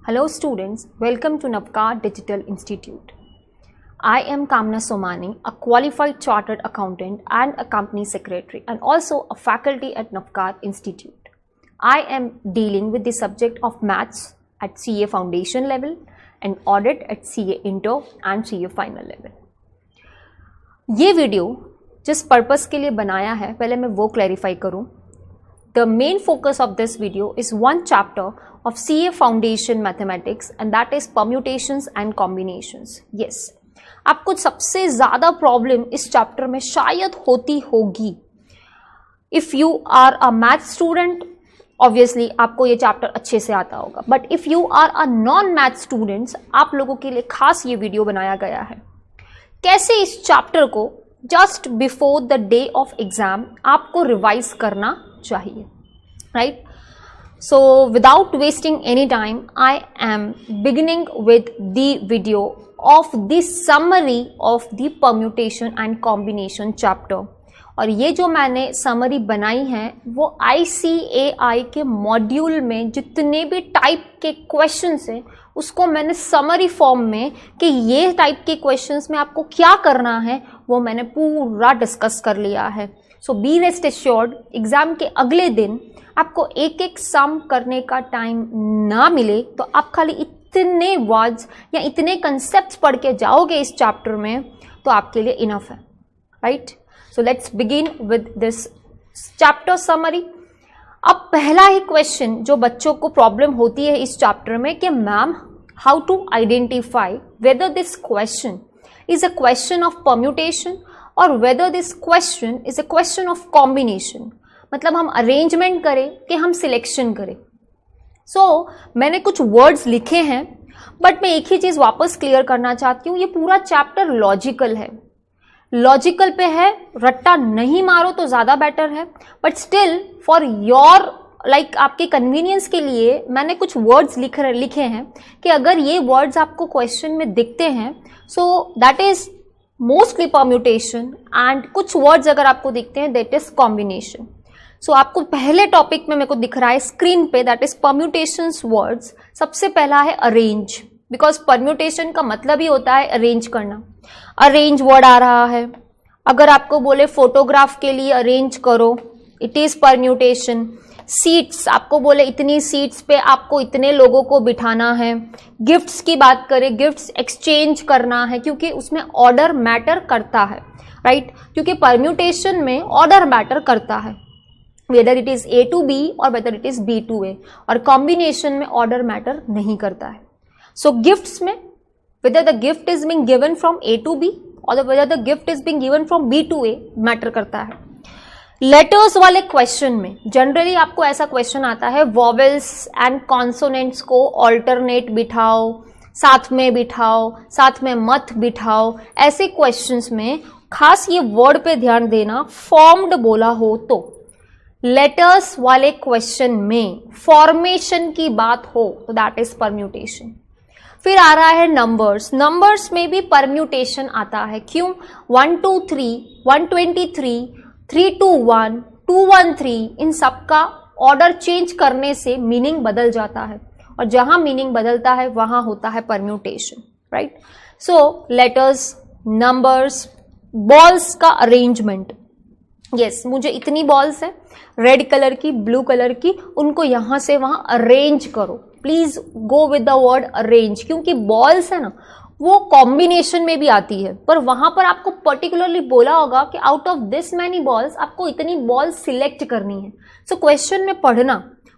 Hello students, welcome to Navkar Digital Institute. I am Kamna Somani, a qualified chartered accountant and a company secretary and also a faculty at Navkar Institute. I am dealing with the subject of maths at CA foundation level and audit at CA Inter and CA final level. ये video जिस purpose के लिए बनाया है पहले मैं वो clarify करूं. The main focus of this video is one chapter of CA Foundation Mathematics and that is permutations and combinations. Yes, आपको सबसे ज़्यादा प्रॉब्लम इस चैप्टर में शायद होती होगी. If you are a math student, obviously आपको ये चैप्टर अच्छे से आता होगा. But if you are a non-math students, आप लोगों के लिए खास ये वीडियो बनाया गया है. कैसे इस चैप्टर को just before the day of exam आपको रिवाइज करना चाहिए, right? So without wasting any time I am beginning with the video of the summary of the permutation and combination chapter. और ये जो मैंने समरी बनाई है वो ICAI के मॉड्यूल में जितने भी टाइप के क्वेश्चंस हैं उसको मैंने समरी फॉर्म में कि ये टाइप के क्वेश्चंस में आपको क्या करना है वो मैंने पूरा डिस्कस कर लिया है. सो बी रेस्ट एश्योर्ड, एग्जाम के अगले दिन आपको एक एक सम करने का टाइम ना मिले तो आप खाली इतने वर्ड्स या इतने कंसेप्ट्स पढ़ के जाओगे इस चैप्टर में तो आपके लिए इनफ है, right? So let's begin with this chapter summary. अब पहला ही क्वेश्चन जो बच्चों को प्रॉब्लम होती है इस चैप्टर में कि ma'am how to identify whether this question is a question of permutation और whether this question is a question of combination. मतलब हम अरेंजमेंट करें कि हम सिलेक्शन करें. सो मैंने कुछ वर्ड्स लिखे हैं बट मैं एक ही चीज वापस क्लियर करना चाहती हूँ, ये पूरा चैप्टर लॉजिकल है. लॉजिकल पे है, रट्टा नहीं मारो तो ज्यादा बेटर है. But still for your like आपके कन्वीनियंस के लिए मैंने कुछ वर्ड्स लिखे हैं कि अगर ये वर्ड्स आपको क्वेश्चन में दिखते हैं सो that is mostly permutation and कुछ वर्ड्स अगर आपको दिखते हैं दैट इज कॉम्बिनेशन. सो आपको पहले टॉपिक में मेरे को दिख रहा है स्क्रीन पे दैट इज परम्यूटेशंस वर्ड्स. सबसे पहला है अरेंज, बिकॉज परम्यूटेशन का मतलब ही होता है अरेंज करना. अरेंज वर्ड आ रहा है. अगर आपको बोले फोटोग्राफ के लिए अरेंज करो इट इज परम्यूटेशन. सीट्स, आपको बोले इतनी सीट्स पे आपको इतने लोगों को बिठाना है. गिफ्ट्स की बात करें, गिफ्ट्स एक्सचेंज करना है क्योंकि उसमें ऑर्डर मैटर करता है, राइट? क्योंकि परम्यूटेशन में ऑर्डर मैटर करता है whether it is A to B और whether it is B to A. और कॉम्बिनेशन में ऑर्डर मैटर नहीं करता है. सो गिफ्ट्स में whether the gift is being given from A to B और whether the gift is being given from B to A matter करता है. Letters वाले क्वेश्चन में जनरली आपको ऐसा क्वेश्चन आता है वॉवेल्स एंड कॉन्सोनेंट्स को ऑल्टरनेट बिठाओ, साथ में बिठाओ, साथ में मत बिठाओ. ऐसे क्वेश्चंस में खास ये वर्ड पे ध्यान देना, फॉर्म्ड बोला हो तो. लेटर्स वाले क्वेश्चन में फॉर्मेशन की बात हो तो दैट इज परम्यूटेशन. फिर आ रहा है नंबर्स. नंबर्स में भी परम्यूटेशन आता है. क्यों? 1 2 3, 123, 3 2 1, 2 1 3, इन सब का ऑर्डर चेंज करने से मीनिंग बदल जाता है और जहां मीनिंग बदलता है वहां होता है परम्यूटेशन, राइट? सो लेटर्स, नंबर्स, बॉल्स का अरेंजमेंट. यस, मुझे इतनी बॉल्स है, रेड कलर की, ब्लू कलर की, उनको यहां से वहां अरेंज करो. Please go with the word arrange, क्योंकि बॉल्स है ना वो कॉम्बिनेशन में भी आती है पर वहां पर आपको पर्टिकुलरली बोला होगा कि out of this many balls आपको इतनी बॉल्स सिलेक्ट करनी है. सो क्वेश्चन में पढ़ना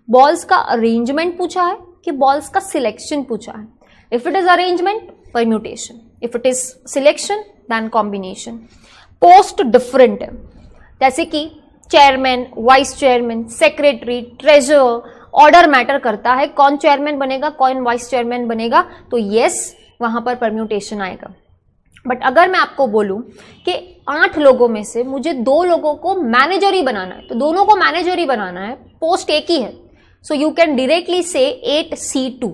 बॉल्स का अरेंजमेंट पूछा है कि बॉल्स का सिलेक्शन पूछा है. If it is arrangement permutation, if it is selection then combination. Post different है, जैसे कि chairman, vice chairman, secretary, treasurer, order matter करता है. कौन चेयरमैन बनेगा, कौन वाइस चेयरमैन बनेगा, तो यस वहां पर परम्यूटेशन आएगा. बट अगर मैं आपको बोलूं कि 8 लोगों में से मुझे 2 लोगों को मैनेजर ही बनाना है तो दोनों को मैनेजर ही बनाना है, पोस्ट एक ही है. सो यू कैन डायरेक्टली से 8C2,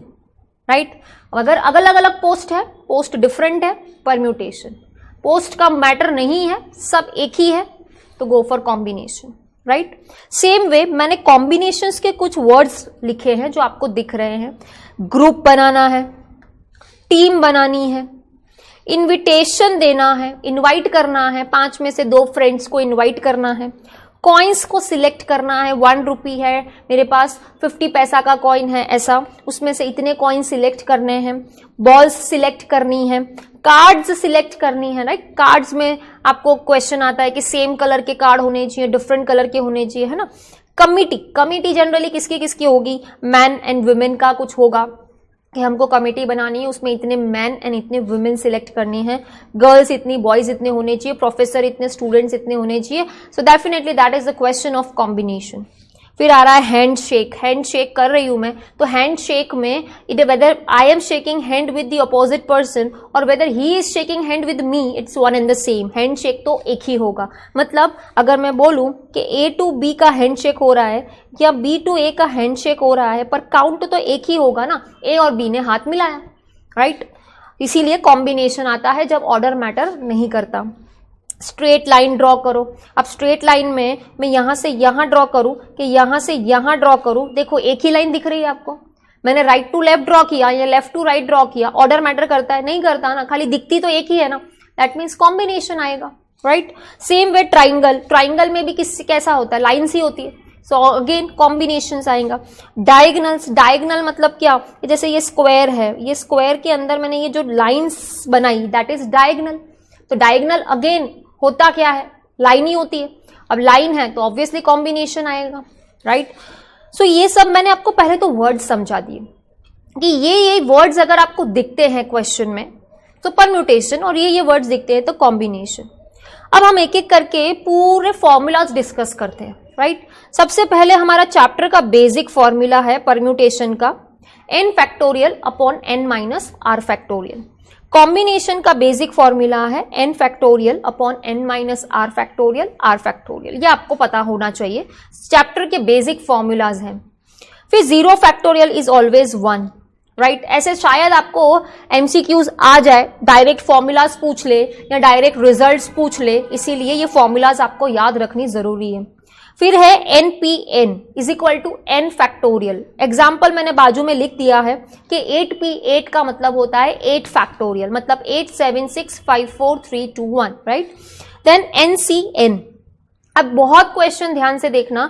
राइट? अगर अलग अलग पोस्ट है, पोस्ट डिफरेंट है, परम्यूटेशन. पोस्ट का मैटर नहीं है, सब एक ही है तो go for combination, right. Same way मैंने कॉम्बिनेशंस के कुछ वर्ड्स लिखे हैं जो आपको दिख रहे हैं। ग्रुप बनाना है, टीम बनानी है, इनविटेशन देना है, इनवाइट करना है, 5 में से 2 फ्रेंड्स को इनवाइट करना है, कॉइन्स को सिलेक्ट करना है, 1 रुपी है मेरे पास, 50 पैसा का कॉइन है ऐसा, उसमें से इतने कॉइन सिलेक्ट करने हैं, बॉल्स सिलेक्ट करनी है, कार्ड्स सिलेक्ट करनी है, राइट। कार्ड्स में आपको क्वेश्चन आता है कि सेम कलर के कार्ड होने चाहिए, डिफरेंट कलर के होने चाहिए, है ना। कमिटी जनरली किसकी किसकी होगी, मैन एंड वुमेन का कुछ होगा कि हमको कमेटी बनानी है, उसमें इतने मैन एंड इतने वुमेन सिलेक्ट करनी है, गर्ल्स इतनी, बॉयज इतने होने चाहिए, प्रोफेसर इतने, स्टूडेंट्स इतने होने चाहिए। So definitely that is the question of combination. फिर आ रहा है हैंड शेक कर रही हूं मैं, तो हैंड शेक में it whether I am shaking hand with the opposite person और whether he is shaking hand with me, it's one and the same. Hand shake तो एक ही होगा। मतलब अगर मैं बोलूं कि A to B का हैंड शेक हो रहा है या B to A का हैंड शेक हो रहा है, पर काउंट तो एक ही होगा ना, A और B ने हाथ मिलाया, राइट। इसीलिए कॉम्बिनेशन आता है जब ऑर्डर मैटर नहीं करता। स्ट्रेट लाइन ड्रॉ करो। अब स्ट्रेट लाइन में मैं यहां से यहां ड्रॉ करूं कि यहां से यहां ड्रॉ करूं, देखो एक ही लाइन दिख रही है आपको। मैंने राइट टू लेफ्ट ड्रॉ किया या लेफ्ट टू राइट ड्रॉ किया, ऑर्डर मैटर करता है, नहीं करता ना, खाली दिखती तो एक ही है ना, दैट मीन्स कॉम्बिनेशन आएगा, राइट। सेम वे ट्राइंगल में भी कैसा होता है, लाइन्स ही होती है, सो अगेन कॉम्बिनेशन आएगा। डायगनल मतलब क्या, जैसे ये स्क्वायर है, ये स्क्वायर के अंदर मैंने ये जो लाइन्स बनाई दैट इज डायगनल। तो डायगनल अगेन होता क्या है, लाइन ही होती है। अब लाइन है तो ऑब्वियसली कॉम्बिनेशन आएगा, राइट। सो ये सब मैंने आपको पहले तो वर्ड्स समझा दिए कि ये वर्ड्स अगर आपको दिखते हैं क्वेश्चन में तो परम्यूटेशन, और ये वर्ड्स दिखते हैं तो कॉम्बिनेशन। अब हम एक एक करके पूरे फॉर्मूलाज डिस्कस करते हैं, राइट। सबसे पहले हमारा चैप्टर का बेसिक फॉर्मूला है परम्यूटेशन का, n factorial upon n minus r factorial. Combination का बेसिक फॉर्मूला है n factorial upon n minus r factorial, r factorial. ये आपको पता होना चाहिए, चैप्टर के बेसिक फॉर्मूलाज हैं। फिर 0 फैक्टोरियल इज ऑलवेज 1, राइट। ऐसे शायद आपको एमसीक्यूज आ जाए, डायरेक्ट फॉर्मूलाज पूछ ले या डायरेक्ट रिजल्ट्स पूछ ले, इसीलिए ये फॉर्मूलाज आपको याद रखनी जरूरी है। फिर है NPN is equal to n factorial. Example मैंने बाजू में लिख दिया है कि 8P8 का मतलब होता है 8 फैक्टोरियल, मतलब 8 7 6 5 4 3 2 1, राइट। Then NCN। अब बहुत क्वेश्चन ध्यान से देखना,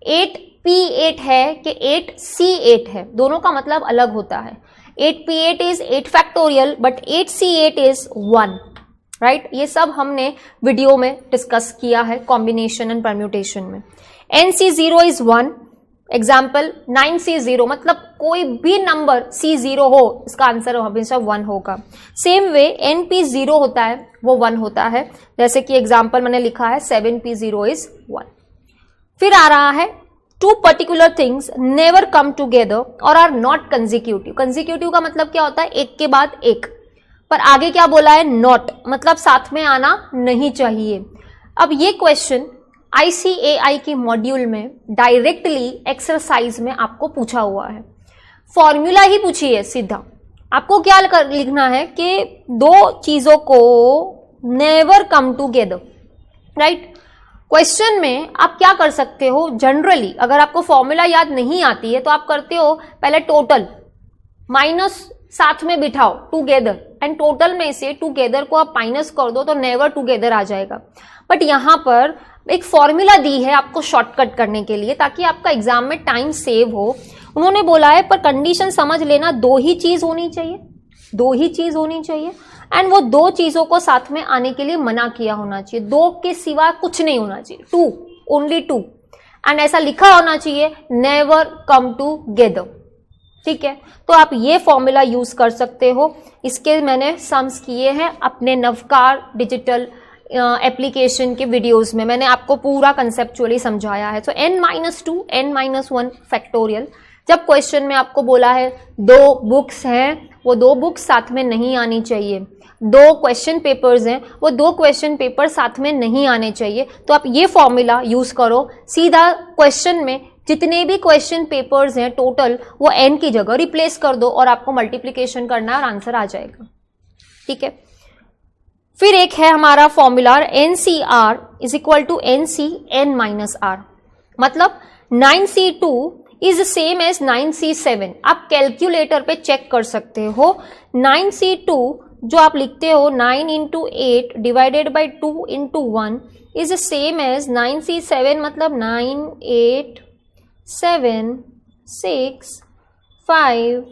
8P8 है कि 8C8 है, दोनों का मतलब अलग होता है। 8P8 is 8 factorial but 8C8 is 1, right. ये सब हमने वीडियो में डिस्कस किया है कॉम्बिनेशन एंड परम्यूटेशन में। NC0 इज 1, एग्जाम्पल 9C0, मतलब कोई भी नंबर C0 हो इसका आंसर हमेशा 1 होगा। सेम वे NP0 होता है वो 1 होता है, जैसे कि एग्जाम्पल मैंने लिखा है 7P0 इज 1। फिर आ रहा है 2 particular things never come together और आर नॉट कंजिक्यूटिव। कंजिक्यूटिव का मतलब क्या होता है, एक के बाद एक, पर आगे क्या बोला है, नॉट, मतलब साथ में आना नहीं चाहिए। अब ये क्वेश्चन ICAI के मॉड्यूल में डायरेक्टली एक्सरसाइज में आपको पूछा हुआ है, फॉर्मूला ही पूछी है सीधा। आपको क्या लिखना है कि 2 चीजों को never come together, right. Question में आप क्या कर सकते हो, जनरली अगर आपको फॉर्मूला याद नहीं आती है तो आप करते हो पहले टोटल माइनस साथ में बिठाओ टूगेदर, एंड टोटल में से टूगेदर को आप माइनस कर दो तो नेवर टूगेदर आ जाएगा। बट यहां पर एक फॉर्मूला दी है आपको शॉर्टकट करने के लिए ताकि आपका एग्जाम में टाइम सेव हो। उन्होंने बोला है पर कंडीशन समझ लेना, 2 ही चीज होनी चाहिए, 2 ही चीज होनी चाहिए, एंड वो 2 चीजों को साथ में आने के लिए मना किया होना चाहिए, 2 के सिवा कुछ नहीं होना चाहिए, 2, ओनली 2, एंड ऐसा लिखा होना चाहिए नेवर कम टूगेदर, ठीक है। तो आप ये फॉर्मूला यूज कर सकते हो। इसके मैंने सम्स किए हैं अपने नवकार डिजिटल एप्लीकेशन के वीडियोस में, मैंने आपको पूरा कंसेप्चुअली समझाया है। सो n-2 n-1 फैक्टोरियल। जब क्वेश्चन में आपको बोला है 2 बुक्स हैं, वो 2 बुक्स साथ में नहीं आनी चाहिए, 2 क्वेश्चन पेपर्स हैं, वो 2 क्वेश्चन पेपर साथ में नहीं आने चाहिए, तो आप ये फॉर्मूला यूज करो। सीधा क्वेश्चन में जितने भी क्वेश्चन पेपर्स हैं टोटल, वो n की जगह रिप्लेस कर दो और आपको मल्टीप्लीकेशन करना और आंसर आ जाएगा, ठीक है। फिर एक है हमारा formula NCR is equal to NC n-R। मतलब 9C2 is same as 9C7। आप कैलकुलेटर पे चेक कर सकते हो। 9C2 जो आप लिखते हो 9 into 8 divided by 2 into 1 is same as 9C7, मतलब 9, 8, 7, 6, 5,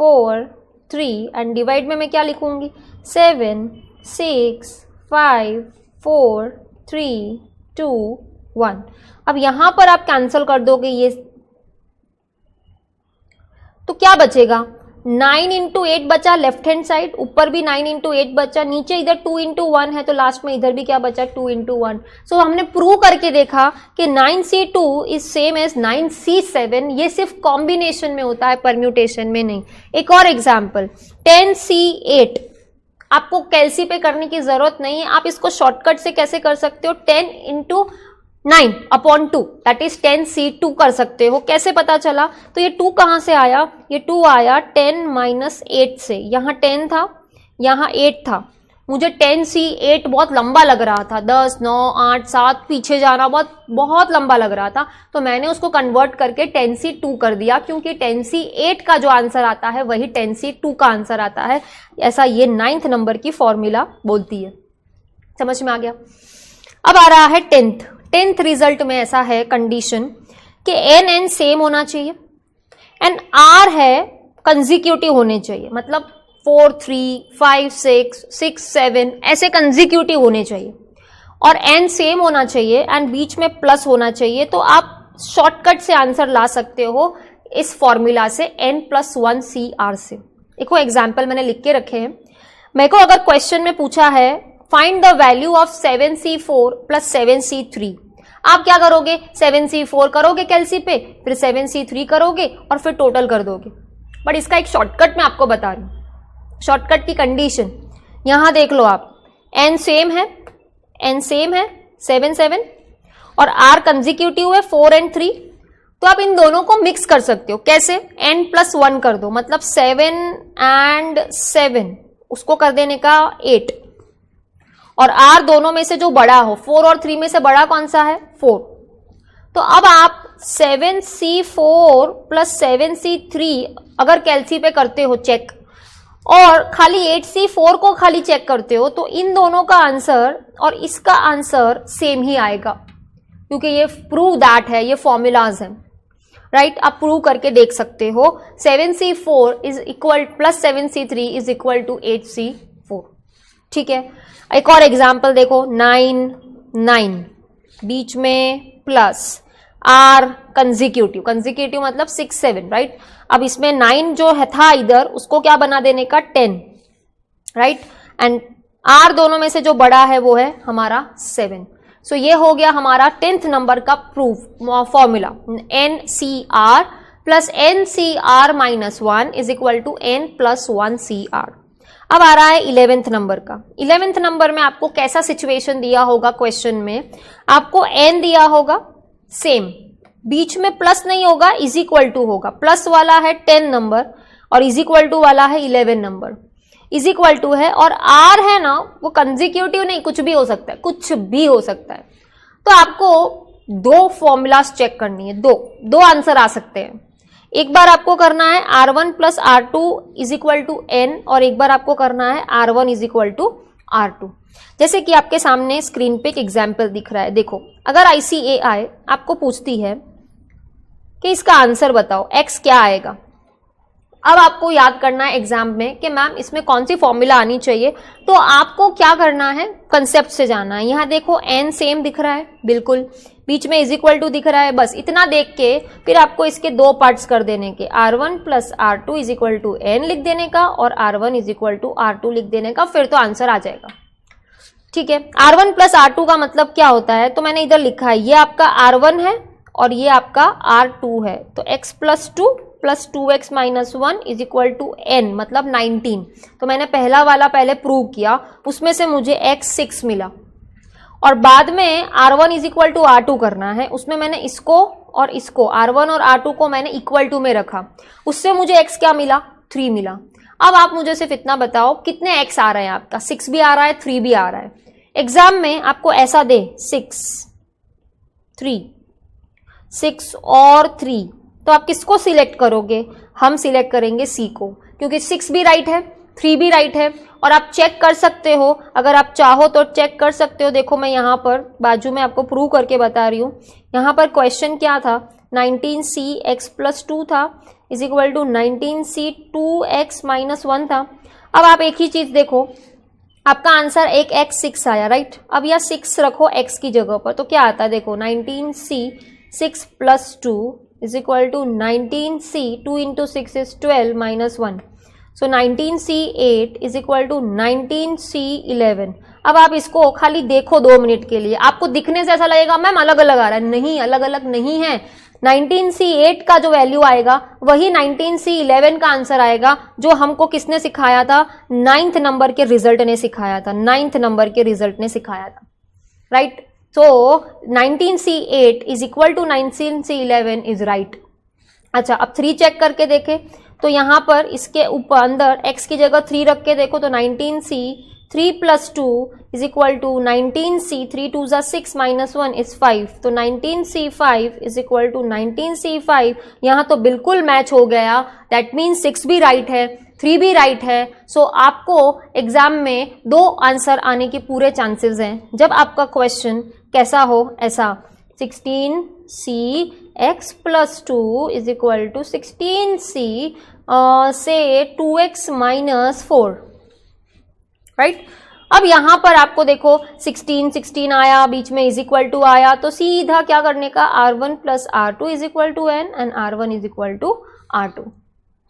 4, 3 एंड डिवाइड में मैं क्या लिखूंगी 7, 6, 5, 4, 3, 2, 1। अब यहां पर आप कैंसिल कर दोगे ये, तो क्या बचेगा 9 इंटू 8 बचा लेफ्ट हैंड साइड, ऊपर भी 9 इंटू 8 बचा, नीचे इधर 2 इंटू 1 है तो लास्ट में इधर भी क्या बचा 2 इंटू 1। सो हमने प्रूव करके देखा कि 9C2 is same as 9C7। ये सिर्फ कॉम्बिनेशन में होता है, परम्यूटेशन में नहीं। एक और एग्जाम्पल 10C8, आपको कैलसी पे करने की जरूरत नहीं है, आप इसको शॉर्टकट से कैसे कर सकते हो 10 into 9 upon 2 that is 10C2 कर सकते हो। कैसे पता चला, तो ये 2 कहां से आया, ये 2 आया 10 माइनस 8 से। यहां 10 था, यहां 8 था, मुझे 10C8 बहुत लंबा लग रहा था, 10, 9, 8, 7 पीछे जाना बहुत लंबा लग रहा था, तो मैंने उसको कन्वर्ट करके 10C2 कर दिया, क्योंकि 10C8 का जो आंसर आता है वही 10C2 का आंसर आता है। ऐसा ये 9th नंबर की फॉर्मूला बोलती है। समझ में आ गया। अब आ रहा है 10th रिजल्ट में ऐसा है कंडीशन कि n सेम होना चाहिए एंड r है कंजिक्यूटिव होने चाहिए, मतलब 4, 3, 5, 6, 7 ऐसे कंजिक्यूटिव होने चाहिए, और n सेम होना चाहिए एंड बीच में प्लस होना चाहिए। तो आप शॉर्टकट से आंसर ला सकते हो इस फॉर्मूला से n+1CR से। देखो एग्जाम्पल मैंने लिख के रखे हैं। मेरे को अगर क्वेश्चन में पूछा है find the value of 7C4 plus 7C3, आप क्या करोगे 7C4 करोगे कैलसी पे, फिर 7C3 करोगे और फिर टोटल कर दोगे। बट इसका एक शॉर्टकट मैं आपको बता रही हूं, शॉर्टकट की कंडीशन यहां देख लो आप, n सेम है 7, 7 और r कंजिक्यूटिव है 4 and 3, तो आप इन दोनों को मिक्स कर सकते हो। कैसे, n+1 कर दो, मतलब 7 and 7 उसको कर देने का 8, और r दोनों में से जो बड़ा हो, 4 और 3 में से बड़ा कौन सा है 4। तो अब आप 7C4 प्लस 7C3 अगर कैलसी पे करते हो चेक, और खाली 8C4 को खाली चेक करते हो, तो इन दोनों का आंसर और इसका आंसर सेम ही आएगा, क्योंकि ये प्रूव दैट है, ये फॉर्मूलाज हैं, राइट। आप प्रूव करके देख सकते हो 7C4 is equal plus 7C3 is equal to 8C4। ठीक है, एक और एग्जाम्पल देखो 9 बीच में प्लस r कंजिक्यूटिव मतलब 6, 7, राइट। अब इसमें 9 जो है था इधर, उसको क्या बना देने का 10, राइट, एंड r दोनों में से जो बड़ा है वो है हमारा 7। सो ये हो गया हमारा 10th नंबर का proof formula, NCR plus NCR-1 is equal to n+1CR। अब आ रहा है 11th नंबर का। 11th नंबर में आपको कैसा सिचुएशन दिया होगा, क्वेश्चन में आपको n दिया होगा सेम, बीच में प्लस नहीं होगा, इज इक्वल टू होगा, प्लस वाला है 10 नंबर और इज इक्वल टू वाला है 11 नंबर, इज इक्वल टू है, और r है ना वो कंजिक्यूटिव नहीं, कुछ भी हो सकता है, कुछ भी हो सकता है। तो आपको 2 फॉर्मूलाज चेक करनी है, दो आंसर आ सकते हैं। एक बार आपको करना है R1 plus R2 is equal to n, और एक बार आपको करना है R1 is equal to R2। जैसे कि आपके सामने स्क्रीन पे एक एग्जाम्पल दिख रहा है, देखो अगर ICAI आपको पूछती है कि इसका आंसर बताओ x क्या आएगा, अब आपको याद करना है एग्जाम में कि मैम इसमें कौन सी फॉर्मूला आनी चाहिए, तो आपको क्या करना है कंसेप्ट से जाना है। यहां देखो n सेम दिख रहा है, बिल्कुल बीच में इज इक्वल टू दिख रहा है, बस इतना देख के फिर आपको इसके 2 पार्ट्स कर देने के, R1 plus R2 is equal to n लिख देने का और R1 is equal to R2 लिख देने का, फिर तो आंसर आ जाएगा। ठीक है, R1 प्लस R2 का मतलब क्या होता है, तो मैंने इधर लिखा है, ये आपका R1 है और ये आपका R2 है, तो x plus 2 plus 2x minus 1 is equal to n, मतलब 19। तो मैंने पहला वाला पहले प्रूव किया, उसमें से मुझे x 6 मिला, और बाद में R1 is equal to R2 करना है, उसमें मैंने इसको और इसको R1 और R2 को मैंने इक्वल टू में रखा, उससे मुझे x क्या मिला 3 मिला। अब आप मुझे सिर्फ इतना बताओ कितने x आ रहे हैं आपका, 6 भी आ रहा है 3 भी आ रहा है। एग्जाम में आपको ऐसा दे 6, 3, 6 और 3, तो आप किसको सिलेक्ट करोगे? हम सिलेक्ट करेंगे सी को, क्योंकि 6 भी राइट है, 3 भी राइट है। और आप चेक कर सकते हो, अगर आप चाहो तो चेक कर सकते हो। देखो मैं यहाँ पर बाजू में आपको प्रूव करके बता रही हूँ। यहाँ पर क्वेश्चन क्या था, 19c x + 2 था is equal to 19c 2x - 1 था। अब आप एक ही चीज देखो, आपका आंसर एक x 6 आया, राइट। अब यह 6 रखो x की जगह पर, तो क्या आता है देखो, 19c 6 + 2 is equal to 19c 2 × 6 is 12 - 1, so 19c 8 is equal to 19c 11। अब आप इसको खाली देखो 2 मिनट के लिए, आपको दिखने से ऐसा लगेगा मैम अलग अलग आ रहा है, नहीं, अलग अलग नहीं है। 19c 8 का जो वैल्यू आएगा वही 19c 11 का आंसर आएगा, जो हमको किसने सिखाया था? 9th नंबर के रिजल्ट ने सिखाया था, 9th नंबर के रिजल्ट ने सिखाया था, राइट। तो 19c 8 is equal to 19c 11 is right. अच्छा, अब 3 चेक करके देखें तो यहाँ पर इसके ऊपर अंदर x की जगह 3 रख के देखो तो 19c 3 + 2 is equal to 19c 3 2 = 6 - 1 is 5, तो 19c 5 is equal to 19c 5। यहाँ तो बिल्कुल मैच हो गया, दैट मीन्स 6 भी राइट है, 3 भी राइट है। सो आपको एग्जाम में 2 आंसर आने के पूरे चांसेस हैं, जब आपका क्वेश्चन कैसा हो ऐसा। 16c x + 2 is equal to 16c से 2x - 4, राइट। अब यहां पर आपको देखो 16 आया, बीच में इज इक्वल टू आया, तो सीधा क्या करने का, R1 + R2 is equal to n and R1 is equal to R2।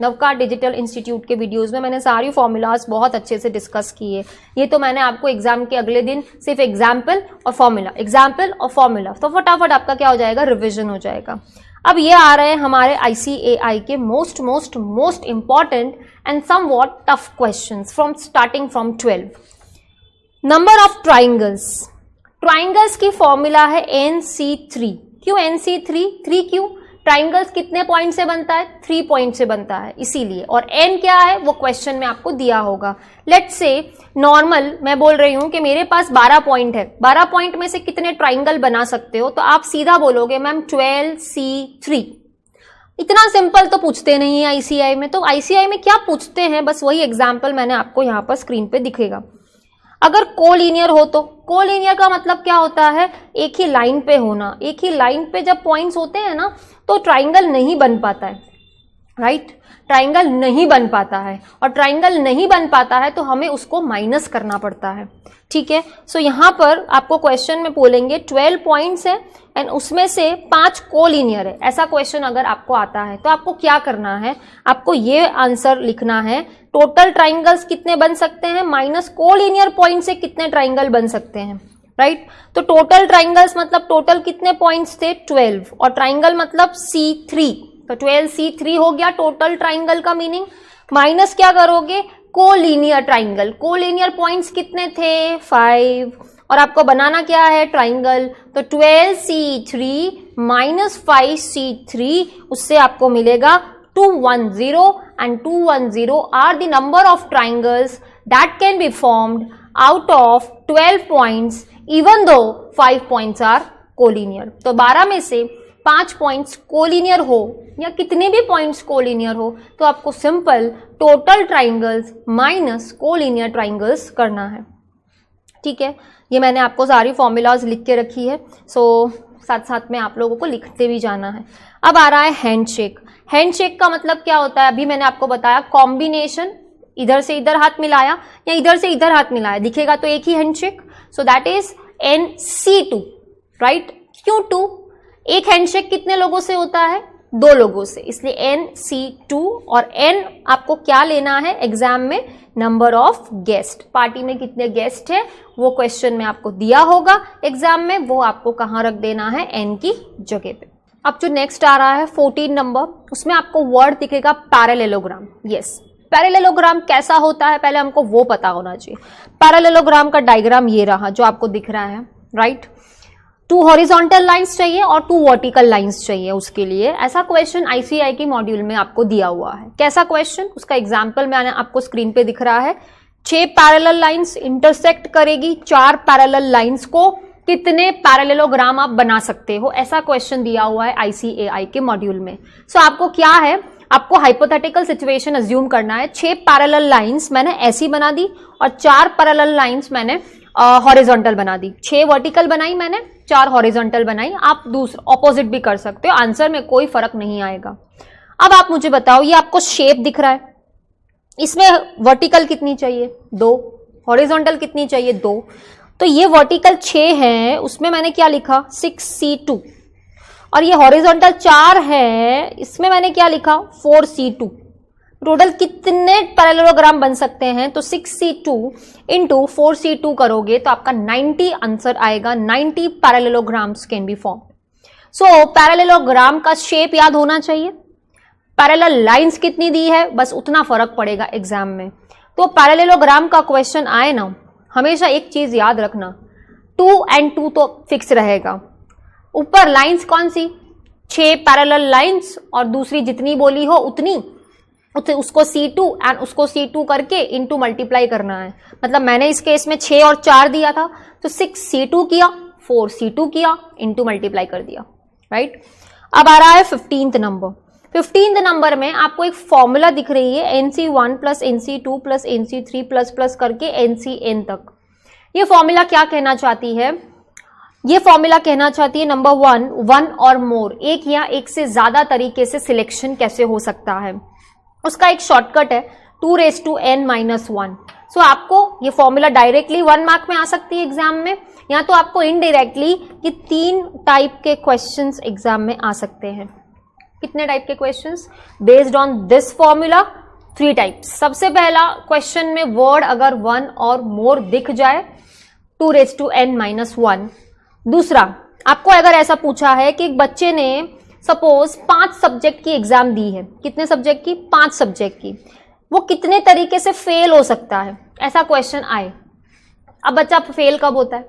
नवका डिजिटल इंस्टीट्यूट के वीडियोस में मैंने सारी फॉर्मूलाज बहुत अच्छे से डिस्कस किए। ये तो मैंने आपको एग्जाम के अगले दिन सिर्फ एग्जाम्पल और फॉर्मूला, तो फटाफट आपका क्या हो जाएगा, रिविजन हो जाएगा। अब ये आ रहे हैं हमारे ICAI के most important and somewhat tough questions from starting from 12। Number of triangles की फॉर्मूला है NC3। क्यों NC3? 3 क्यों? ट्राइंगल्स कितने पॉइंट से बनता है? 3 पॉइंट से बनता है, इसीलिए। और n क्या है वो क्वेश्चन में आपको दिया होगा। लेट्स से नॉर्मल मैं बोल रही हूं कि मेरे पास 12 पॉइंट है, 12 पॉइंट में से कितने ट्राइंगल बना सकते हो? तो आप सीधा बोलोगे मैम 12C3। इतना सिंपल तो पूछते नहीं है ICAI में। तो ICAI में क्या पूछते हैं, बस वही एग्जाम्पल मैंने आपको यहाँ पर स्क्रीन पे दिखेगा। अगर कोलिनियर हो तो, कोलिनियर का मतलब क्या होता है, एक ही लाइन पे होना। एक ही लाइन पे जब पॉइंट्स होते हैं ना तो ट्राइंगल नहीं बन पाता है, राइट। ट्राइंगल नहीं बन पाता है, और ट्राइंगल नहीं बन पाता है तो हमें उसको माइनस करना पड़ता है, ठीक है। सो यहाँ पर आपको क्वेश्चन में बोलेंगे 12 पॉइंट्स है एंड उसमें से 5 कोलिनियर है। ऐसा क्वेश्चन अगर आपको आता है तो आपको क्या करना है, आपको ये आंसर लिखना है, टोटल ट्राइंगल्स कितने बन सकते हैं माइनस कोलिनियर पॉइंट से कितने ट्राइंगल बन सकते हैं, राइट। तो टोटल ट्राइंगल्स मतलब टोटल कितने पॉइंट्स थे, 12, और ट्राइंगल मतलब C3, तो 12C3 हो गया टोटल ट्राइंगल का मीनिंग। माइनस क्या करोगे, कोलिनियर ट्राइंगल, कोलिनियर पॉइंट्स कितने थे, 5, और आपको बनाना क्या है, ट्राइंगल। तो 12C3 - 5C3, उससे आपको मिलेगा 210, and 210 are the number of triangles that can be formed out of 12 points even though 5 points are collinear. तो 12 में से 5 पॉइंट्स कोलिनियर हो या कितने भी पॉइंट्स कोलिनियर हो तो आपको simple total triangles minus collinear triangles करना है, ठीक है। ये मैंने आपको सारी फॉर्मूलाज लिख के रखी है, सो साथ साथ में आप लोगों को लिखते भी जाना है। अब आ रहा है हैंडशेक। हैंडशेक का मतलब क्या होता है, अभी मैंने आपको बताया कॉम्बिनेशन, इधर से इधर हाथ मिलाया या इधर से इधर हाथ मिलाया, दिखेगा तो एक ही handshake. So that is NC2, right. क्यों 2? एक हैंडशेक कितने लोगों से होता है, 2 लोगों से, इसलिए NC2। और N आपको क्या लेना है एग्जाम में, नंबर ऑफ गेस्ट। पार्टी में कितने गेस्ट है वो क्वेश्चन में आपको दिया होगा एग्जाम में, वो आपको कहाँ रख देना है, N की जगह पे। अब जो नेक्स्ट आ रहा है 14 नंबर, उसमें आपको वर्ड दिखेगा पैरेललोग्राम। यस, पैरेललोग्राम कैसा होता है पहले हमको वो पता होना चाहिए। पैरेललोग्राम का डायग्राम ये रहा जो आपको दिख रहा है, राइट। 2 हॉरिजॉन्टल लाइंस चाहिए और 2 वर्टिकल लाइंस चाहिए उसके लिए। ऐसा क्वेश्चन ICAI की मॉड्यूल में आपको दिया हुआ है। कैसा क्वेश्चन, उसका एग्जाम्पल मैंने आपको स्क्रीन पे दिख रहा है। 6 पैरेलल लाइंस इंटरसेक्ट करेगी 4 पैरेलल लाइंस को, कितने पैरेललोग्राम आप बना सकते हो, ऐसा क्वेश्चन दिया हुआ है ICAI के मॉड्यूल में। सो आपको क्या है, आपको हाइपोथेटिकल सिचुएशन अज्यूम करना है। 6 पैरेलल लाइंस मैंने ऐसी बना दी और 4 पैरेलल लाइंस मैंने हॉरिजॉन्टल बना दी। 6 वर्टिकल बनाई मैंने, 4 हॉरिजॉन्टल बनाई। आप दूसरा ऑपोजिट भी कर सकते हो, आंसर में कोई फर्क नहीं आएगा। अब आप मुझे बताओ, ये आपको शेप दिख रहा है, इसमें वर्टिकल कितनी चाहिए? 2। हॉरिजॉन्टल कितनी चाहिए? 2। तो ये वर्टिकल 6 है, उसमें मैंने क्या लिखा? 6C2। और ये हॉरिजॉन्टल 4 है, इसमें मैंने क्या लिखा? 4C2। टोटल कितने पैरेललोग्राम बन सकते हैं? तो 6C2 इंटू 4C2 करोगे तो आपका 90 आंसर आएगा। 90 parallelograms can be form. So parallelogram का शेप याद होना चाहिए। पैरेलल लाइंस कितनी दी है, बस उतना फर्क पड़ेगा एग्जाम में। तो पैरेललोग्राम का क्वेश्चन आए ना, हमेशा एक चीज याद रखना, 2 and 2 तो फिक्स रहेगा। ऊपर लाइंस कौन सी? 6 पैरेलल लाइंस, और दूसरी जितनी बोली हो उतनी, उसको C2 एंड उसको C2 करके इनटू मल्टीप्लाई करना है। मतलब मैंने इस केस में 6 और 4 दिया था, तो 6C2 किया, 4C2 किया, इनटू मल्टीप्लाई कर दिया, राइट। अब आ रहा है 15th नंबर। 15th नंबर में आपको एक फॉर्मूला दिख रही है, NC1 plus NC2 plus NC3 plus plus करके NCN तक। ये फॉर्मूला क्या कहना चाहती है? ये फॉर्मूला कहना चाहती है नंबर 1 और मोर, एक या एक से ज्यादा तरीके से सिलेक्शन कैसे हो सकता है, उसका एक शॉर्टकट है 2n-1। सो आपको ये फॉर्मूला डायरेक्टली 1 मार्क में आ सकती है एग्जाम में, या तो आपको इनडायरेक्टली ये 3 टाइप के क्वेश्चंस एग्जाम में आ सकते हैं। कितने टाइप के questions? Based on this formula 3 types. सबसे पहला क्वेश्चन में वर्ड अगर 1 और मोर दिख जाए 2n-1। दूसरा, आपको अगर ऐसा पूछा है कि एक बच्चे ने सपोज 5 सब्जेक्ट की एग्जाम दी है, कितने सब्जेक्ट की? 5 सब्जेक्ट की, वो कितने तरीके से फेल हो सकता है, ऐसा क्वेश्चन आए। अब बच्चा फेल कब होता है?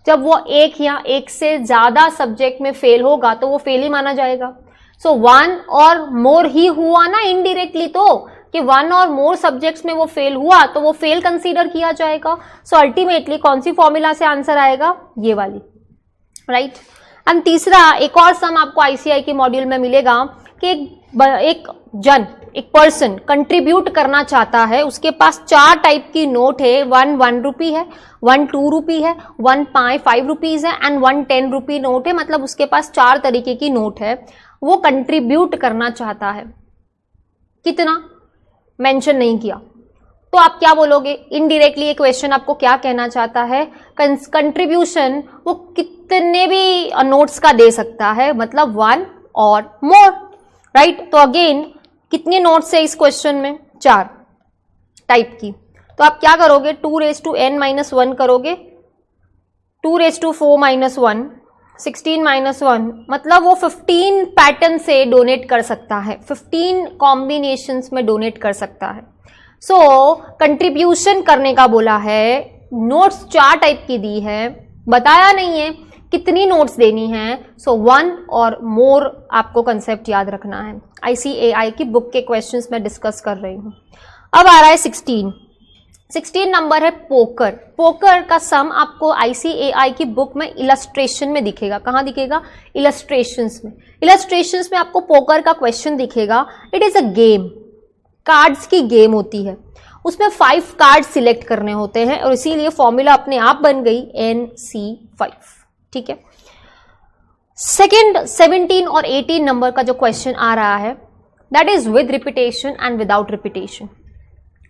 जब वो एक या एक से ज्यादा सब्जेक्ट में फेल होगा तो वो फेल ही माना जाएगा। सो 1 और मोर ही हुआ ना इनडायरेक्टली, तो कि 1 और मोर सब्जेक्ट्स में वो फेल हुआ तो वो फेल कंसीडर किया जाएगा। सो अल्टीमेटली कौन सी फॉर्मूला से आंसर आएगा? ये वाली, राइट। एंड तीसरा, एक और सम आपको ICAI के मॉड्यूल में मिलेगा कि एक पर्सन कंट्रीब्यूट करना चाहता है, उसके पास 4 टाइप की नोट है, 1 रुपी है, 1 2 रुपी है, 1 5 रुपीज है एंड 1 10 रुपी नोट है। मतलब उसके पास 4 तरीके की नोट है, वो कंट्रीब्यूट करना चाहता है। कितना? मेंशन नहीं किया। तो आप क्या बोलोगे? इनडायरेक्टली ये क्वेश्चन आपको क्या कहना चाहता है? कंट्रीब्यूशन वो कितने भी नोट्स का दे सकता है, मतलब 1 और मोर, राइट। तो अगेन कितने नोट्स है इस क्वेश्चन में? 4 टाइप की। तो आप क्या करोगे? 2n-1 करोगे, 2⁴ - 16 - 1, मतलब वो 15 पैटर्न से डोनेट कर सकता है, 15 कॉम्बिनेशंस में डोनेट कर सकता है। सो कंट्रीब्यूशन करने का बोला है, नोट्स 4 टाइप की दी है, बताया नहीं है कितनी नोट्स देनी है। सो 1 और मोर आपको कंसेप्ट याद रखना है। ICAI की बुक के क्वेश्चंस में डिस्कस कर रही हूं। अब आ रहा है 16 नंबर है पोकर। पोकर का सम आपको ICAI की बुक में इलस्ट्रेशन में दिखेगा। कहां दिखेगा? इलस्ट्रेशंस में। इलस्ट्रेशंस में आपको पोकर का क्वेश्चन दिखेगा। It is a game, cards की गेम होती है, उसमें 5 कार्ड सिलेक्ट करने होते हैं और इसीलिए फॉर्मूला अपने आप बन गई NC5, ठीक है। सेकंड 17 और 18 नंबर का जो क्वेश्चन आ रहा है, that is with repetition and without repetition.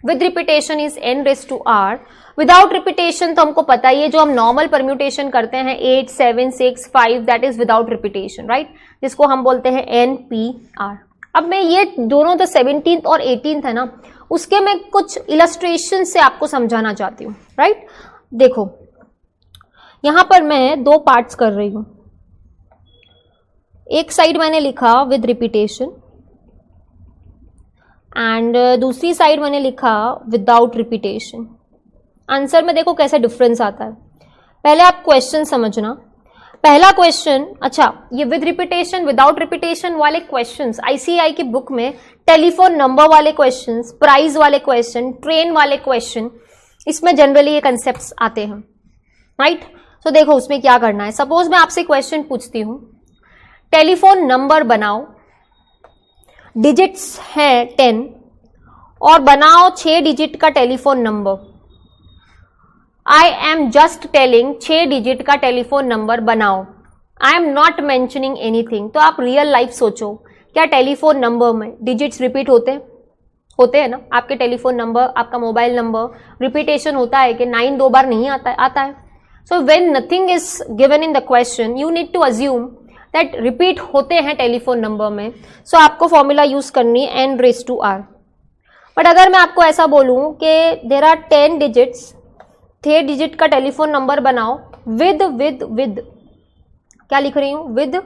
With repetition is n⁻⁴। Without repetition तो हमको पता ही है, जो हम नॉर्मल परम्यूटेशन करते हैं 8 7 6 5, that is without repetition, right, जिसको हम बोलते हैं NPR। अब मैं ये दोनों तो 17th और 18th है ना, उसके मैं कुछ इलस्ट्रेशन से आपको समझाना चाहती हूँ, राइट। देखो यहां पर मैं 2 पार्ट्स कर रही हूं। एक साइड मैंने लिखा विद रिपीटेशन एंड दूसरी साइड मैंने लिखा विदाउट रिपीटेशन। आंसर में देखो कैसे डिफरेंस आता है। पहले आप क्वेश्चन समझना। पहला क्वेश्चन, अच्छा ये विद रिपीटेशन विदाउट रिपीटेशन वाले क्वेश्चंस ICAI की बुक में टेलीफोन नंबर वाले क्वेश्चंस, प्राइस वाले क्वेश्चन, ट्रेन वाले क्वेश्चन, इसमें जनरली ये कंसेप्ट्स आते हैं, राइट। सो देखो उसमें क्या करना है। सपोज मैं आपसे क्वेश्चन पूछती हूं, टेलीफोन नंबर बनाओ, डिजिट्स हैं 10 और बनाओ 6 डिजिट का telephone number. I am just telling 6 digit का टेलीफोन नंबर बनाओ, I am not mentioning anything. तो आप रियल लाइफ सोचो, क्या टेलीफोन नंबर में डिजिट्स रिपीट होते हैं ना? आपके टेलीफोन नंबर, आपका मोबाइल नंबर रिपीटेशन होता है कि 9 2 बार नहीं आता है। So when nothing is given in the question you need to assume that repeat होते हैं टेलीफोन नंबर में। सो आपको फॉर्मूला यूज करनी है n⁻⁴। बट अगर मैं आपको ऐसा बोलूं कि देयर आर 10 डिजिट्स, 6 डिजिट का टेलीफोन नंबर बनाओ विद क्या लिख रही हूं? With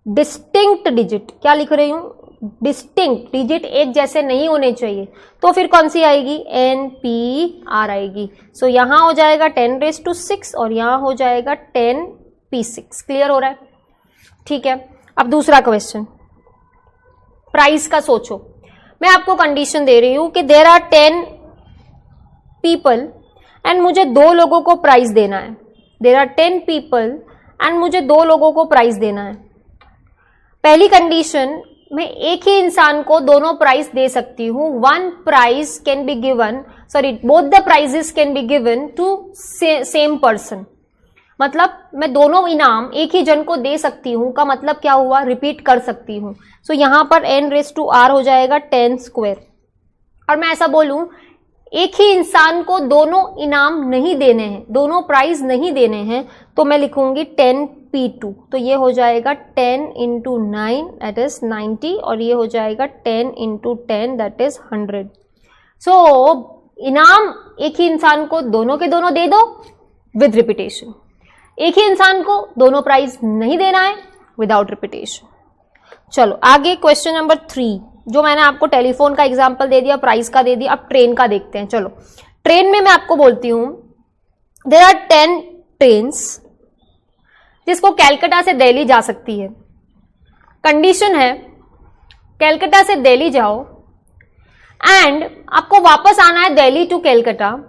distinct digit. क्या लिख रही हूं? डिस्टिंक्ट डिजिट एक जैसे नहीं होने चाहिए। तो फिर कौन सी आएगी? NPR आएगी। सो यहां हो जाएगा 10⁻⁶ और यहां हो जाएगा 10P6। क्लियर हो रहा है? ठीक है। अब दूसरा क्वेश्चन, प्राइस का सोचो। मैं आपको कंडीशन दे रही हूं कि देयर आर 10 पीपल एंड मुझे 2 लोगों को प्राइस देना है। देयर आर 10 पीपल एंड मुझे 2 लोगों को प्राइस देना है। पहली कंडीशन, मैं एक ही इंसान को दोनों प्राइस दे सकती हूं। One prize can be given, sorry both the prizes can be given to same person. मतलब मैं दोनों इनाम एक ही जन को दे सकती हूं का मतलब क्या हुआ? रिपीट कर सकती हूं। सो यहां पर n⁻⁴ हो जाएगा 10²। और मैं ऐसा बोलूं, एक ही इंसान को दोनों इनाम नहीं देने हैं, दोनों प्राइज नहीं देने हैं, तो मैं लिखूंगी 10P2। तो ये हो जाएगा 10 × 9 दैट इज 90 और ये हो जाएगा 10 × 10 दैट इज 100। सो इनाम एक ही इंसान को दोनों के दोनों दे दो विद रिपीटेशन, एक ही इंसान को दोनों प्राइज नहीं देना है विदाउट रिपीटेशन। चलो आगे क्वेश्चन नंबर 3, जो मैंने आपको टेलीफोन का एग्जांपल दे दिया, प्राइस का दे दिया, अब ट्रेन का देखते हैं। चलो ट्रेन में मैं आपको बोलती हूं देयर आर 10 ट्रेन्स जिसको कैलकाटा से दिल्ली जा सकती है। कंडीशन है कैलकाटा से दिल्ली जाओ एंड आपको वापस आना है Delhi to Calcutta.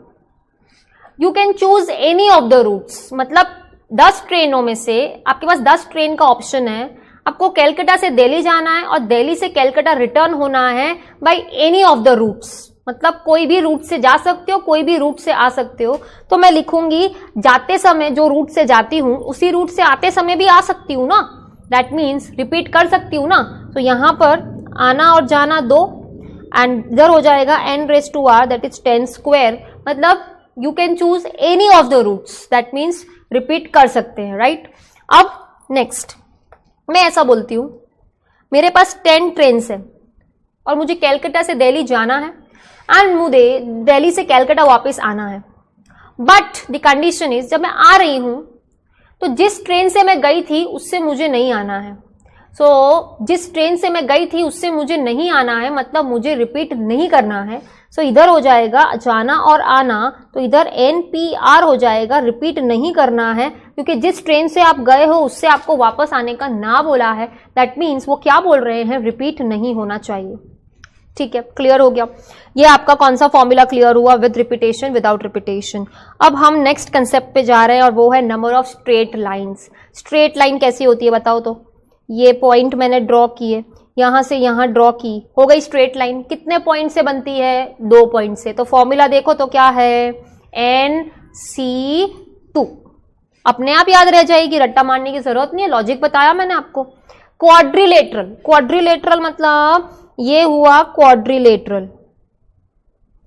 You can choose any of the routes, मतलब 10 ट्रेनों में से आपके पास 10 ट्रेन का ऑप्शन है। आपको कैलकाटा से दिल्ली जाना है और दिल्ली से कैलकाटा रिटर्न होना है by any of the routes, मतलब कोई भी रूट से जा सकते हो, कोई भी रूट से आ सकते हो। तो मैं लिखूंगी जाते समय जो रूट से जाती हूं उसी रूट से आते समय भी आ सकती हूं ना, दैट मीन्स रिपीट कर सकती हूं ना। तो यहां पर आना और जाना 2 एंड इधर हो जाएगा n⁻⁴ दैट इज 10²। मतलब you can choose any of the routes, that means repeat कर सकते हैं, राइट। अब नेक्स्ट मैं ऐसा बोलती हूं मेरे पास 10 ट्रेन है और मुझे कैलकाटा से दिल्ली जाना है एंड मुझे दिल्ली से कैलकाटा वापस आना है। बट द कंडीशन इज जब मैं आ रही हूं तो जिस ट्रेन से मैं गई थी उससे मुझे नहीं आना है। सो जिस ट्रेन से मैं गई थी उससे मुझे नहीं आना है, मतलब मुझे रिपीट नहीं करना है। सो इधर हो जाएगा जाना और आना, तो इधर NPR हो जाएगा, रिपीट नहीं करना है क्योंकि जिस ट्रेन से आप गए हो उससे आपको वापस आने का ना बोला है। दैट मीन्स वो क्या बोल रहे हैं? रिपीट नहीं होना चाहिए। ठीक है, क्लियर हो गया। ये आपका कौन सा फॉर्मूला क्लियर हुआ? With repetition, without repetition. अब हम नेक्स्ट कंसेप्ट पे जा रहे हैं और वो है number of straight lines. Straight line कैसी होती है बताओ तो? ये पॉइंट मैंने ड्रॉ किए, यहां से यहां ड्रॉ की, हो गई स्ट्रेट लाइन। कितने पॉइंट से बनती है? 2 पॉइंट से। तो फॉर्मूला देखो तो क्या है? NC2। अपने आप याद रह जाएगी, रट्टा मारने की जरूरत नहीं है, लॉजिक बताया मैंने आपको। क्वाड्रिलेटरल, क्वाड्रिलेटरल मतलब ये हुआ क्वाड्रिलेटरल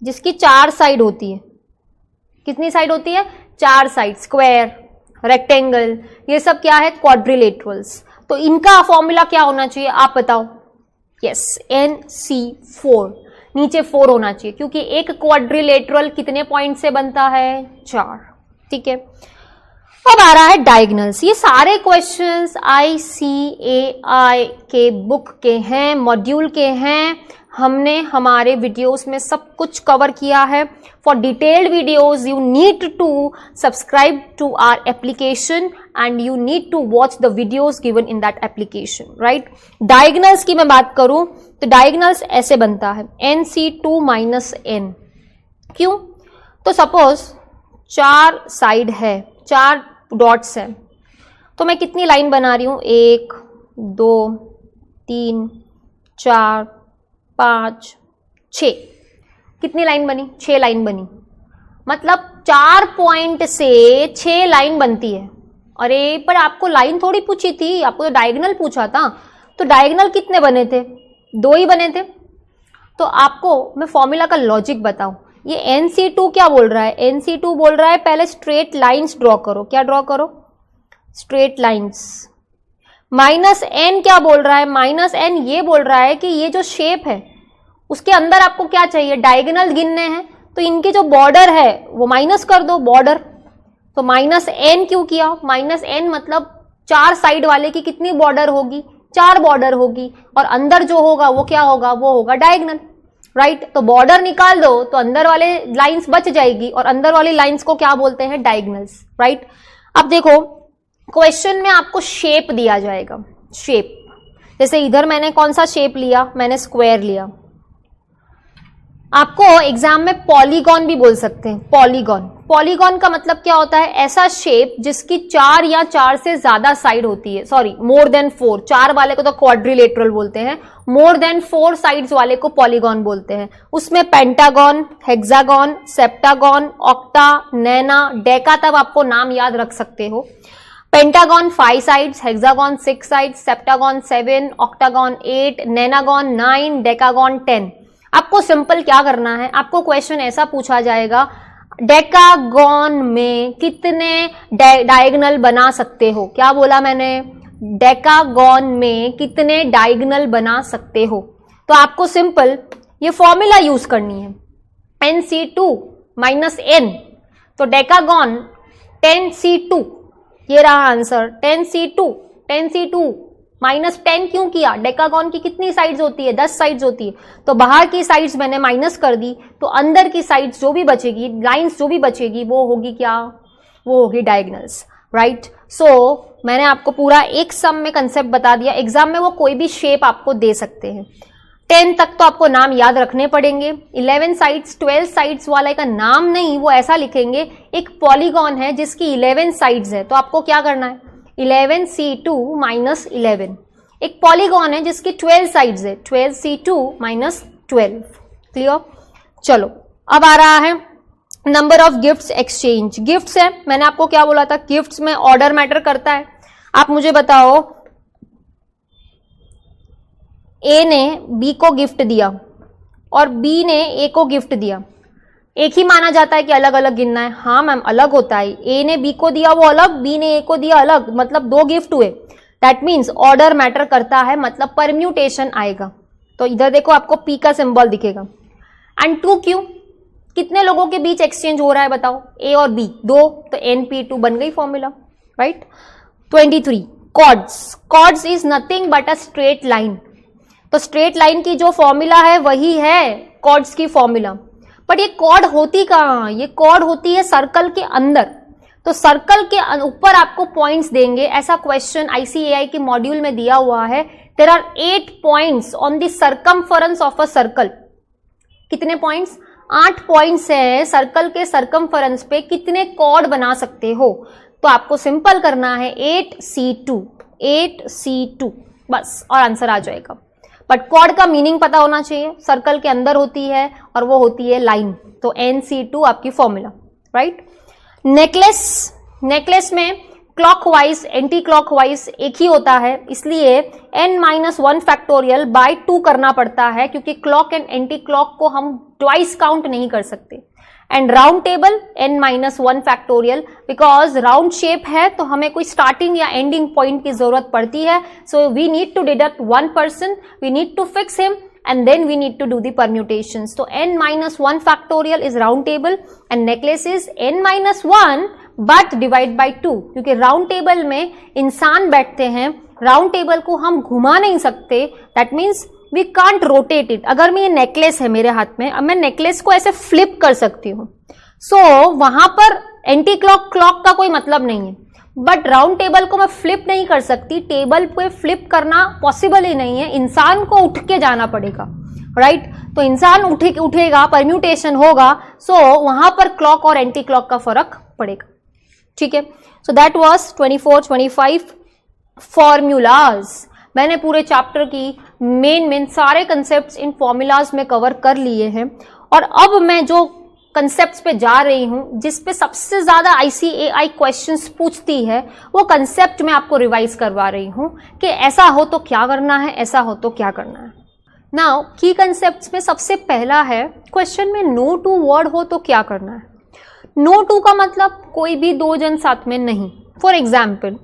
जिसकी 4 साइड होती है। कितनी साइड होती है? 4 साइड। स्क्वायर, रेक्टेंगल, ये सब क्या है? क्वाड्रिलेटरल्स। तो इनका फॉर्मूला क्या होना चाहिए आप बताओ? Yes, NC4। नीचे 4 होना चाहिए क्योंकि एक क्वाड्रिलेटरल कितने पॉइंट से बनता है? 4। ठीक है, अब आ रहा है डायगोनल्स। ये सारे क्वेश्चंस ICAI के बुक के हैं, मॉड्यूल के हैं। हमने हमारे वीडियोस में सब कुछ कवर किया है। For detailed videos you need to subscribe to our application and you need to watch the videos given in that application, right. Diagonals की मैं बात करूं तो डायगोनल्स ऐसे बनता है NC2 - N। क्यों? तो सपोज 4 साइड है, 4 डॉट्स है, तो मैं कितनी लाइन बना रही हूं? 1 2 3 4 5 6। कितनी लाइन बनी? 6 लाइन बनी। मतलब 4 पॉइंट से 6 लाइन बनती है। अरे पर आपको लाइन थोड़ी पूछी थी, आपको तो डायगोनल पूछा था। तो डायगोनल कितने बने थे? 2 ही बने थे। तो आपको मैं फॉर्मूला का लॉजिक बताऊं। ये NC2 क्या बोल रहा है? NC2 बोल रहा है पहले स्ट्रेट लाइंस ड्रॉ करो। क्या ड्रॉ करो? Straight lines. माइनस n क्या बोल रहा है? माइनस n ये बोल रहा है कि ये जो शेप है उसके अंदर आपको क्या चाहिए? डायगोनल गिनने हैं, तो इनके जो बॉर्डर है वो माइनस कर दो, बॉर्डर। तो माइनस n क्यों किया? माइनस n मतलब 4 साइड वाले की कितनी बॉर्डर होगी? 4 बॉर्डर होगी, और अंदर जो होगा वो क्या होगा? वो होगा डायगोनल, राइट। तो बॉर्डर निकाल दो तो अंदर वाले लाइंस बच जाएगी, और अंदर वाली लाइंस को क्या बोलते हैं? Diagonals, right. अब देखो क्वेश्चन में आपको शेप दिया जाएगा। शेप जैसे इधर मैंने कौन सा शेप लिया? मैंने स्क्वायर लिया। आपको एग्जाम में पॉलीगॉन भी बोल सकते हैं। पॉलीगॉन, पॉलीगॉन का मतलब क्या होता है? ऐसा शेप जिसकी 4 या 4 से ज्यादा साइड होती है। Sorry, more than 4। 4 वाले को तो क्वाड्रिलेटरल बोलते हैं, मोर देन 4 साइड्स वाले को पॉलीगॉन बोलते हैं। उसमें पेंटागन, हेक्सागन, सेप्टागन, ऑक्टा, नैना, डेका, तब आपको नाम याद रख सकते हो। Pentagon 5 sides, hexagon 6 sides, septagon 7, octagon 8, नैनागन 9, decagon 10। आपको सिंपल क्या करना है? आपको क्वेश्चन ऐसा पूछा जाएगा, डेकागन में कितने डायगोनल बना सकते हो? क्या बोला मैंने? डेकागन में कितने डायगोनल बना सकते हो? तो आपको सिंपल ये फॉर्मूला यूज करनी है, NC2 माइनस n। तो डेकागन 10C2, ये रहा आंसर। 10C2, 10C2 माइनस 10 क्यों किया? डेकागन की कितनी साइड्स होती है? 10 साइड्स होती है। तो बाहर की साइड्स मैंने माइनस कर दी, तो अंदर की साइड्स जो भी बचेगी, लाइंस जो भी बचेगी, वो होगी क्या? वो होगी डायगोनल्स, राइट। सो मैंने आपको पूरा एक सम में कंसेप्ट बता दिया। एग्जाम में वो कोई भी शेप आपको दे सकते हैं। 10 तक तो आपको नाम याद रखने पड़ेंगे। 11 साइड्स, 12 साइड्स वाला का नाम नहीं, वो ऐसा लिखेंगे, एक पॉलीगॉन है जिसकी 11 साइड्स है, तो आपको क्या करना है? 11C2 minus 11। एक पॉलीगॉन है जिसकी 12 साइड्स है, 12C2 माइनस 12। क्लियर? चलो अब आ रहा है number of gifts exchange. Gifts है, मैंने आपको क्या बोला था? गिफ्ट्स में ऑर्डर मैटर करता है। आप मुझे बताओ, ए ने बी को गिफ्ट दिया और बी ने ए को गिफ्ट दिया, एक ही माना जाता है कि अलग अलग गिनना है? हाँ मैम, अलग होता है। ए ने बी को दिया वो अलग, बी ने ए को दिया अलग, मतलब 2 गिफ्ट हुए। दैट मीन्स ऑर्डर मैटर करता है, मतलब परम्यूटेशन आएगा। तो इधर देखो आपको पी का सिंबल दिखेगा। एंड 2 क्यों? कितने लोगों के बीच एक्सचेंज हो रहा है बताओ? ए और बी, 2, तो NP2 बन गई formula, right. 23 chords. Chords is nothing but a straight line. तो स्ट्रेट लाइन की जो फॉर्मूला है वही है कॉर्ड्स की फॉर्मूला। बट ये कॉर्ड होती कहाँ? ये कॉर्ड होती है सर्कल के अंदर। तो सर्कल के ऊपर आपको पॉइंट्स देंगे। ऐसा क्वेश्चन ICAI के मॉड्यूल में दिया हुआ है। There are 8 points on the circumference of a circle. कितने पॉइंट्स? 8 पॉइंट्स है सर्कल के सर्कमफरेंस पे, कितने कॉर्ड बना सकते हो? तो आपको सिंपल करना है 8C2, 8C2 बस, और आंसर आ जाएगा। बट कॉर्ड का मीनिंग पता होना चाहिए। सर्कल के अंदर होती है और वो होती है लाइन। तो NC2 आपकी फॉर्मूला, राइट। नेकलेस, नेकलेस में क्लॉकवाइज एंटी क्लॉकवाइज एक ही होता है, इसलिए n-1 फैक्टोरियल बाय 2 करना पड़ता है, क्योंकि क्लॉक एंड एंटी क्लॉक को हम ट्वाइस काउंट नहीं कर सकते। And round table n-1 factorial, because round shape है तो हमें कोई स्टार्टिंग या एंडिंग पॉइंट की जरूरत पड़ती है। So we need to deduct 1 person, we need to fix him and then we need to do the permutations. So n-1 factorial is round table and necklace is n-1 but divide by 2, क्योंकि round table में इंसान बैठते हैं, round table को हम घुमा नहीं सकते, that means we can't rotate it. अगर मैं ये नेकलेस है मेरे हाथ में, अब मैं नेकलेस को ऐसे फ्लिप कर सकती हूँ, सो वहां पर एंटी क्लॉक क्लॉक का कोई मतलब नहीं है। बट राउंड टेबल को मैं फ्लिप नहीं कर सकती, टेबल पे फ्लिप करना पॉसिबल ही नहीं है, इंसान को उठ के जाना पड़ेगा, राइट। तो इंसान उठेगा, परम्यूटेशन होगा, सो वहां पर क्लॉक और एंटी क्लॉक का फर्क पड़ेगा। ठीक है, सो दैट वाज 24-25 फॉर्मूलाज। मैंने पूरे चैप्टर की मेन सारे कंसेप्ट्स इन फॉर्मूलाज में कवर कर लिए हैं, और अब मैं जो कंसेप्ट्स पे जा रही हूं जिस पे सबसे ज्यादा ICAI क्वेश्चंस पूछती है, वो कंसेप्ट मैं आपको रिवाइज करवा रही हूं कि ऐसा हो तो क्या करना है, ऐसा हो तो क्या करना है। नाउ की कंसेप्ट्स में सबसे पहला है क्वेश्चन में नो टू वर्ड हो तो क्या करना है। नो टू का मतलब कोई भी दो जन साथ में नहीं। For example,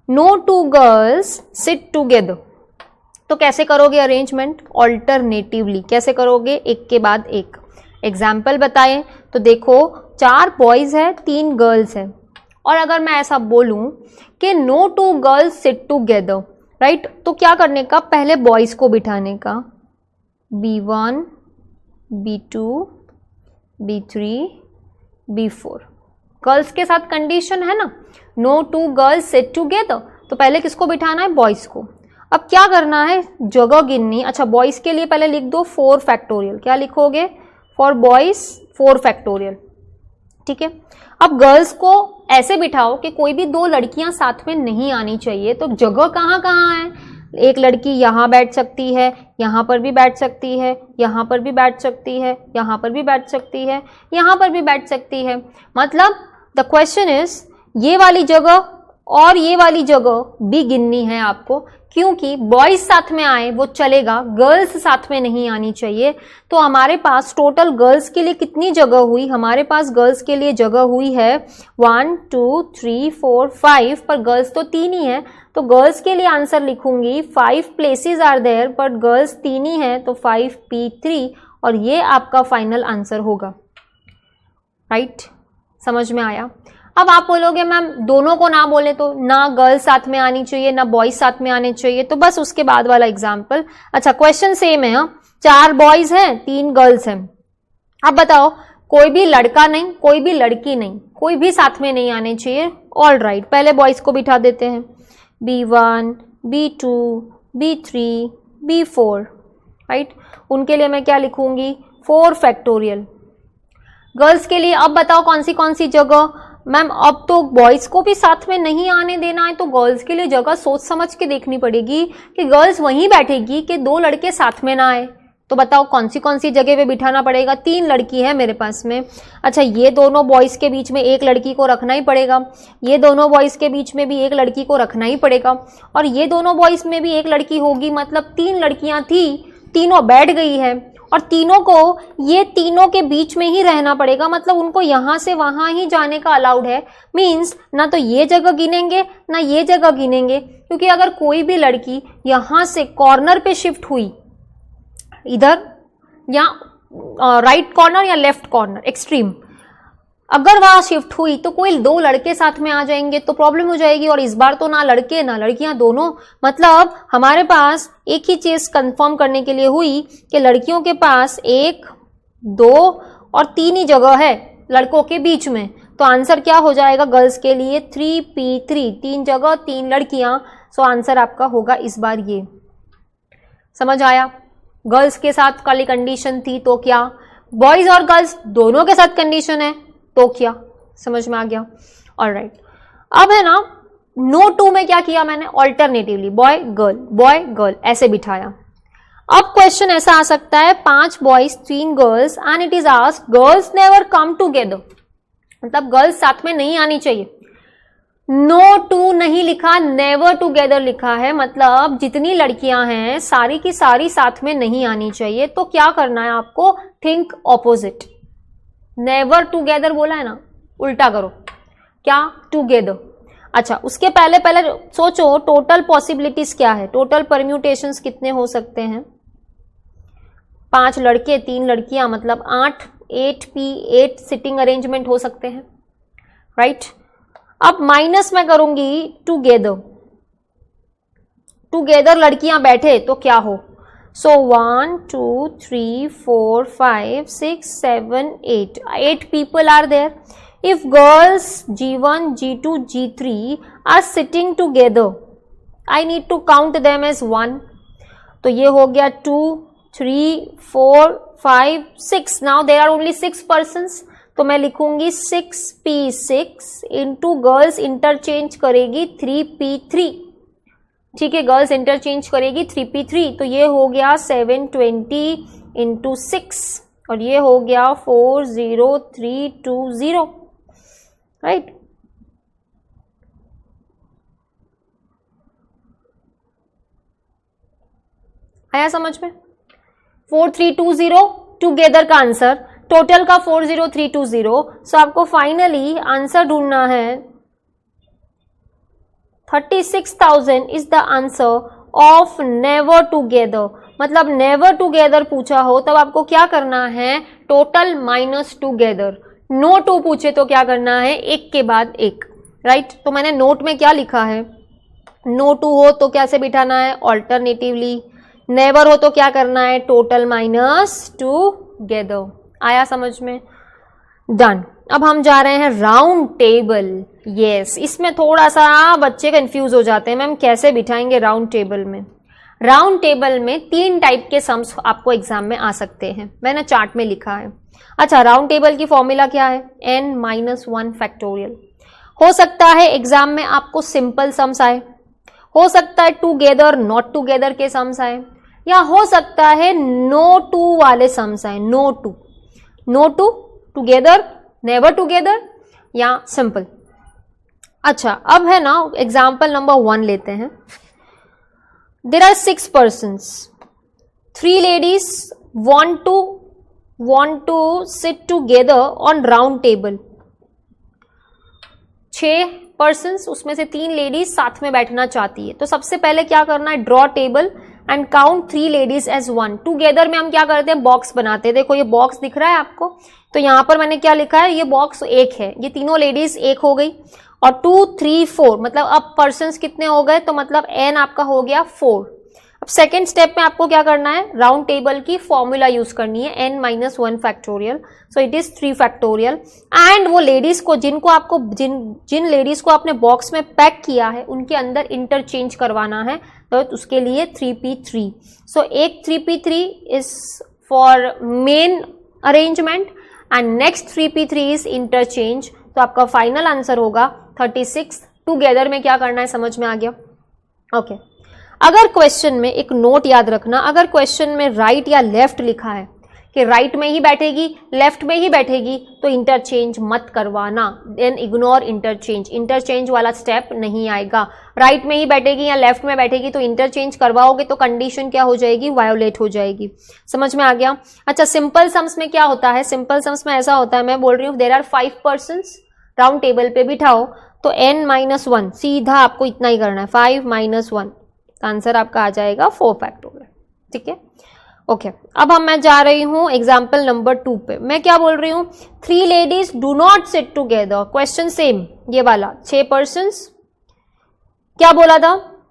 no two girls sit together, तो कैसे करोगे अरेंजमेंट? ऑल्टरनेटिवली। कैसे करोगे? एक के बाद एक। एग्जाम्पल बताएं तो देखो, 4 बॉयज है 3 गर्ल्स है, और अगर मैं ऐसा बोलूं कि no two girls sit together, right, तो क्या करने का? पहले बॉयज को बिठाने का, B1 B2 B3 B4। Girls के साथ कंडीशन है ना, no two girls sit together, तो पहले किसको बिठाना है? बॉयज को। अब क्या करना है? जगह गिननी। अच्छा, बॉयज के लिए पहले लिख दो 4 फैक्टोरियल। क्या लिखोगे? For boys 4 factorial. ठीक है, अब गर्ल्स को ऐसे बिठाओ कि कोई भी 2 लड़कियां साथ में नहीं आनी चाहिए, तो जगह कहाँ कहाँ है? एक लड़की यहाँ बैठ सकती है, यहाँ पर भी बैठ सकती है, यहाँ पर भी बैठ सकती है, यहाँ पर भी बैठ सकती है, यहाँ पर भी बैठ सकती है। मतलब द क्वेश्चन इज, ये वाली जगह और ये वाली जगह भी गिननी है आपको, क्योंकि बॉयज साथ में आए वो चलेगा, गर्ल्स साथ में नहीं आनी चाहिए। तो हमारे पास टोटल गर्ल्स के लिए कितनी जगह हुई? हमारे पास गर्ल्स के लिए जगह हुई है 1 2 3 4 5, पर गर्ल्स तो 3 ही है, तो गर्ल्स के लिए आंसर लिखूंगी 5 places are there, but girls 3 ही है, तो 5P3, और ये आपका फाइनल आंसर होगा। राइट, समझ में आया? अब आप बोलोगे मैम दोनों को ना बोले तो, ना गर्ल्स साथ में आनी चाहिए ना बॉयज साथ में आने चाहिए, तो बस उसके बाद वाला एग्जाम्पल। अच्छा, क्वेश्चन सेम है, 4 बॉयज हैं 3 गर्ल्स हैं। अब बताओ, कोई भी लड़का नहीं, कोई भी लड़की नहीं, कोई भी साथ में नहीं आने चाहिए। ऑल राइट, पहले बॉयज को बिठा देते हैं, B1 B2 B3 B4, right. उनके लिए मैं क्या लिखूंगी? 4 फैक्टोरियल। गर्ल्स के लिए अब बताओ कौन सी जगह? मैम अब तो बॉयज को भी साथ में नहीं आने देना है, तो गर्ल्स के लिए जगह सोच समझ के देखनी पड़ेगी कि गर्ल्स वहीं बैठेगी कि 2 लड़के साथ में ना आए। तो बताओ कौन सी जगह पे बिठाना पड़ेगा? 3 लड़की है मेरे पास में। अच्छा, ये दोनों बॉयज के बीच में एक लड़की को रखना ही पड़ेगा, ये दोनों बॉयज के बीच में भी एक लड़की को रखना ही पड़ेगा, और ये दोनों बॉयज में भी एक लड़की होगी। मतलब 3 लड़कियां थी, तीनों बैठ गई है, और तीनों को ये तीनों के बीच में ही रहना पड़ेगा। मतलब उनको यहां से वहां ही जाने का अलाउड है। मींस ना तो ये जगह गिनेंगे ना ये जगह गिनेंगे, क्योंकि अगर कोई भी लड़की यहां से कॉर्नर पे शिफ्ट हुई, इधर या राइट कॉर्नर या लेफ्ट कॉर्नर एक्सट्रीम, अगर वहां शिफ्ट हुई तो कोई 2 लड़के साथ में आ जाएंगे तो प्रॉब्लम हो जाएगी। और इस बार तो ना लड़के ना लड़कियां दोनों, मतलब हमारे पास एक ही चीज कंफर्म करने के लिए हुई कि लड़कियों के पास 1 2 और 3 ही जगह है लड़कों के बीच में। तो आंसर क्या हो जाएगा गर्ल्स के लिए? 3P3, 3 जगह 3 लड़कियां। सो आंसर आपका होगा इस बार ये। समझ आया? गर्ल्स के साथ खाली कंडीशन थी तो क्या, बॉयज और गर्ल्स दोनों के साथ कंडीशन है तो क्या? समझ में आ गया? ऑलराइट, अब है ना नो टू में क्या किया मैंने? ऑल्टरनेटिवली बॉय गर्ल ऐसे बिठाया। अब क्वेश्चन ऐसा आ सकता है 5 boys 3 girls and it is asked girls never come together, मतलब गर्ल्स साथ में नहीं आनी चाहिए। नो टू नहीं लिखा, नेवर टुगेदर लिखा है, मतलब जितनी लड़कियां हैं सारी की सारी साथ में नहीं आनी चाहिए। तो क्या करना है आपको? Think opposite. नेवर टुगेदर बोला है ना, उल्टा करो। क्या? टुगेदर। अच्छा, उसके पहले सोचो टोटल पॉसिबिलिटीज क्या है, टोटल परम्यूटेशंस कितने हो सकते हैं? 5 लड़के 3 लड़कियां, मतलब 8 सिटिंग अरेंजमेंट हो सकते हैं, राइट। अब माइनस में करूंगी टुगेदर लड़कियां बैठे तो क्या हो? सो 1 2 3 4 5 6 7 8 people are there. If girls G1 G2 G3 are sitting together, I need to count them as 1. तो ये हो गया 2 3 4 5 6. Now there are only 6 persons. तो मैं लिखूंगी 6p6 इंटू गर्ल्स इंटरचेंज करेगी 3p3, ठीक है, गर्ल्स इंटरचेंज करेगी 3p3, तो ये हो गया 720 इंटू 6 और ये हो गया 40320, राइट। आया समझ में? 4320 टुगेदर का आंसर, टोटल का 40320। सो आपको फाइनली आंसर ढूंढना है 36,000 is the answer of never together. मतलब नेवर टुगेदर पूछा हो तब आपको क्या करना है, total minus together. No two पूछे तो क्या करना है, एक के बाद एक, राइट। तो मैंने नोट में क्या लिखा है, नो टू हो तो कैसे बिठाना है, ऑल्टरनेटिवली। नेवर हो तो क्या करना है, टोटल माइनस टुगेदर। आया समझ में? डन। अब हम जा रहे हैं राउंड टेबल। यस, इसमें थोड़ा सा बच्चे कंफ्यूज हो जाते हैं, मैम कैसे बिठाएंगे राउंड टेबल में। राउंड टेबल में 3 टाइप के सम्स आपको एग्जाम में आ सकते हैं, मैंने चार्ट में लिखा है। अच्छा, राउंड टेबल की फॉर्मूला क्या है, n-1 फैक्टोरियल। हो सकता है एग्जाम में आपको सिंपल सम्स आए, हो सकता है टुगेदर नॉट टुगेदर के सम्स आए, या हो सकता है नो टू वाले सम्स आए। No two, together, never together या सिंपल। अच्छा, अब है ना एग्जाम्पल नंबर 1 लेते हैं। There are 6 persons, 3 ladies want to sit together on round table। 6 persons, उसमें से 3 लेडीज साथ में बैठना चाहती है। तो सबसे पहले क्या करना है, draw table and count 3 ladies as 1। Together में हम क्या करते हैं, बॉक्स बनाते हैं। देखो ये बॉक्स दिख रहा है आपको, तो यहां पर मैंने क्या लिखा है, ये बॉक्स एक है, ये तीनों लेडीज एक हो गई, और 2, 3, 4 मतलब अब पर्सन्स कितने हो गए, तो मतलब n आपका हो गया 4। अब सेकेंड स्टेप में आपको क्या करना है, राउंड टेबल की फॉर्मूला यूज करनी है, n-1 factorial, so it is 3 factorial. And वो लेडीज को जिनको आपको जिन लेडीज को आपने बॉक्स में पैक किया है उनके अंदर इंटरचेंज करवाना है, तो उसके लिए 3p3। सो एक 3p3 is for main arrangement and next 3p3 is interchange. तो आपका फाइनल आंसर होगा 36। टुगेदर में क्या करना है समझ में आ गया? ओके। अगर क्वेश्चन में एक नोट याद रखना, अगर क्वेश्चन में राइट या लेफ्ट लिखा है कि राइट में ही बैठेगी, लेफ्ट में ही बैठेगी, तो इंटरचेंज मत करवाना, देन इग्नोर इंटरचेंज। इंटरचेंज वाला स्टेप नहीं आएगा। राइट में ही बैठेगी या लेफ्ट में बैठेगी तो इंटरचेंज करवाओगे तो कंडीशन क्या हो जाएगी, वायोलेट हो जाएगी। समझ में आ गया? अच्छा, सिंपल सम्स में क्या होता है, सिंपल सम्स में ऐसा होता है, मैं बोल रही हूँ there are 5 persons, round table पे बिठाओ, तो n-1 सीधा आपको इतना ही करना है, 5 - 1, आंसर आपका आ जाएगा 4 फैक्टोरियल। ठीक है, ओके। अब मैं जा रही हूं एग्जाम्पल नंबर 2 पे। मैं क्या बोल रही हूं, 3 ladies do not sit together. Question same ये वाला, 6 persons, क्या बोला था,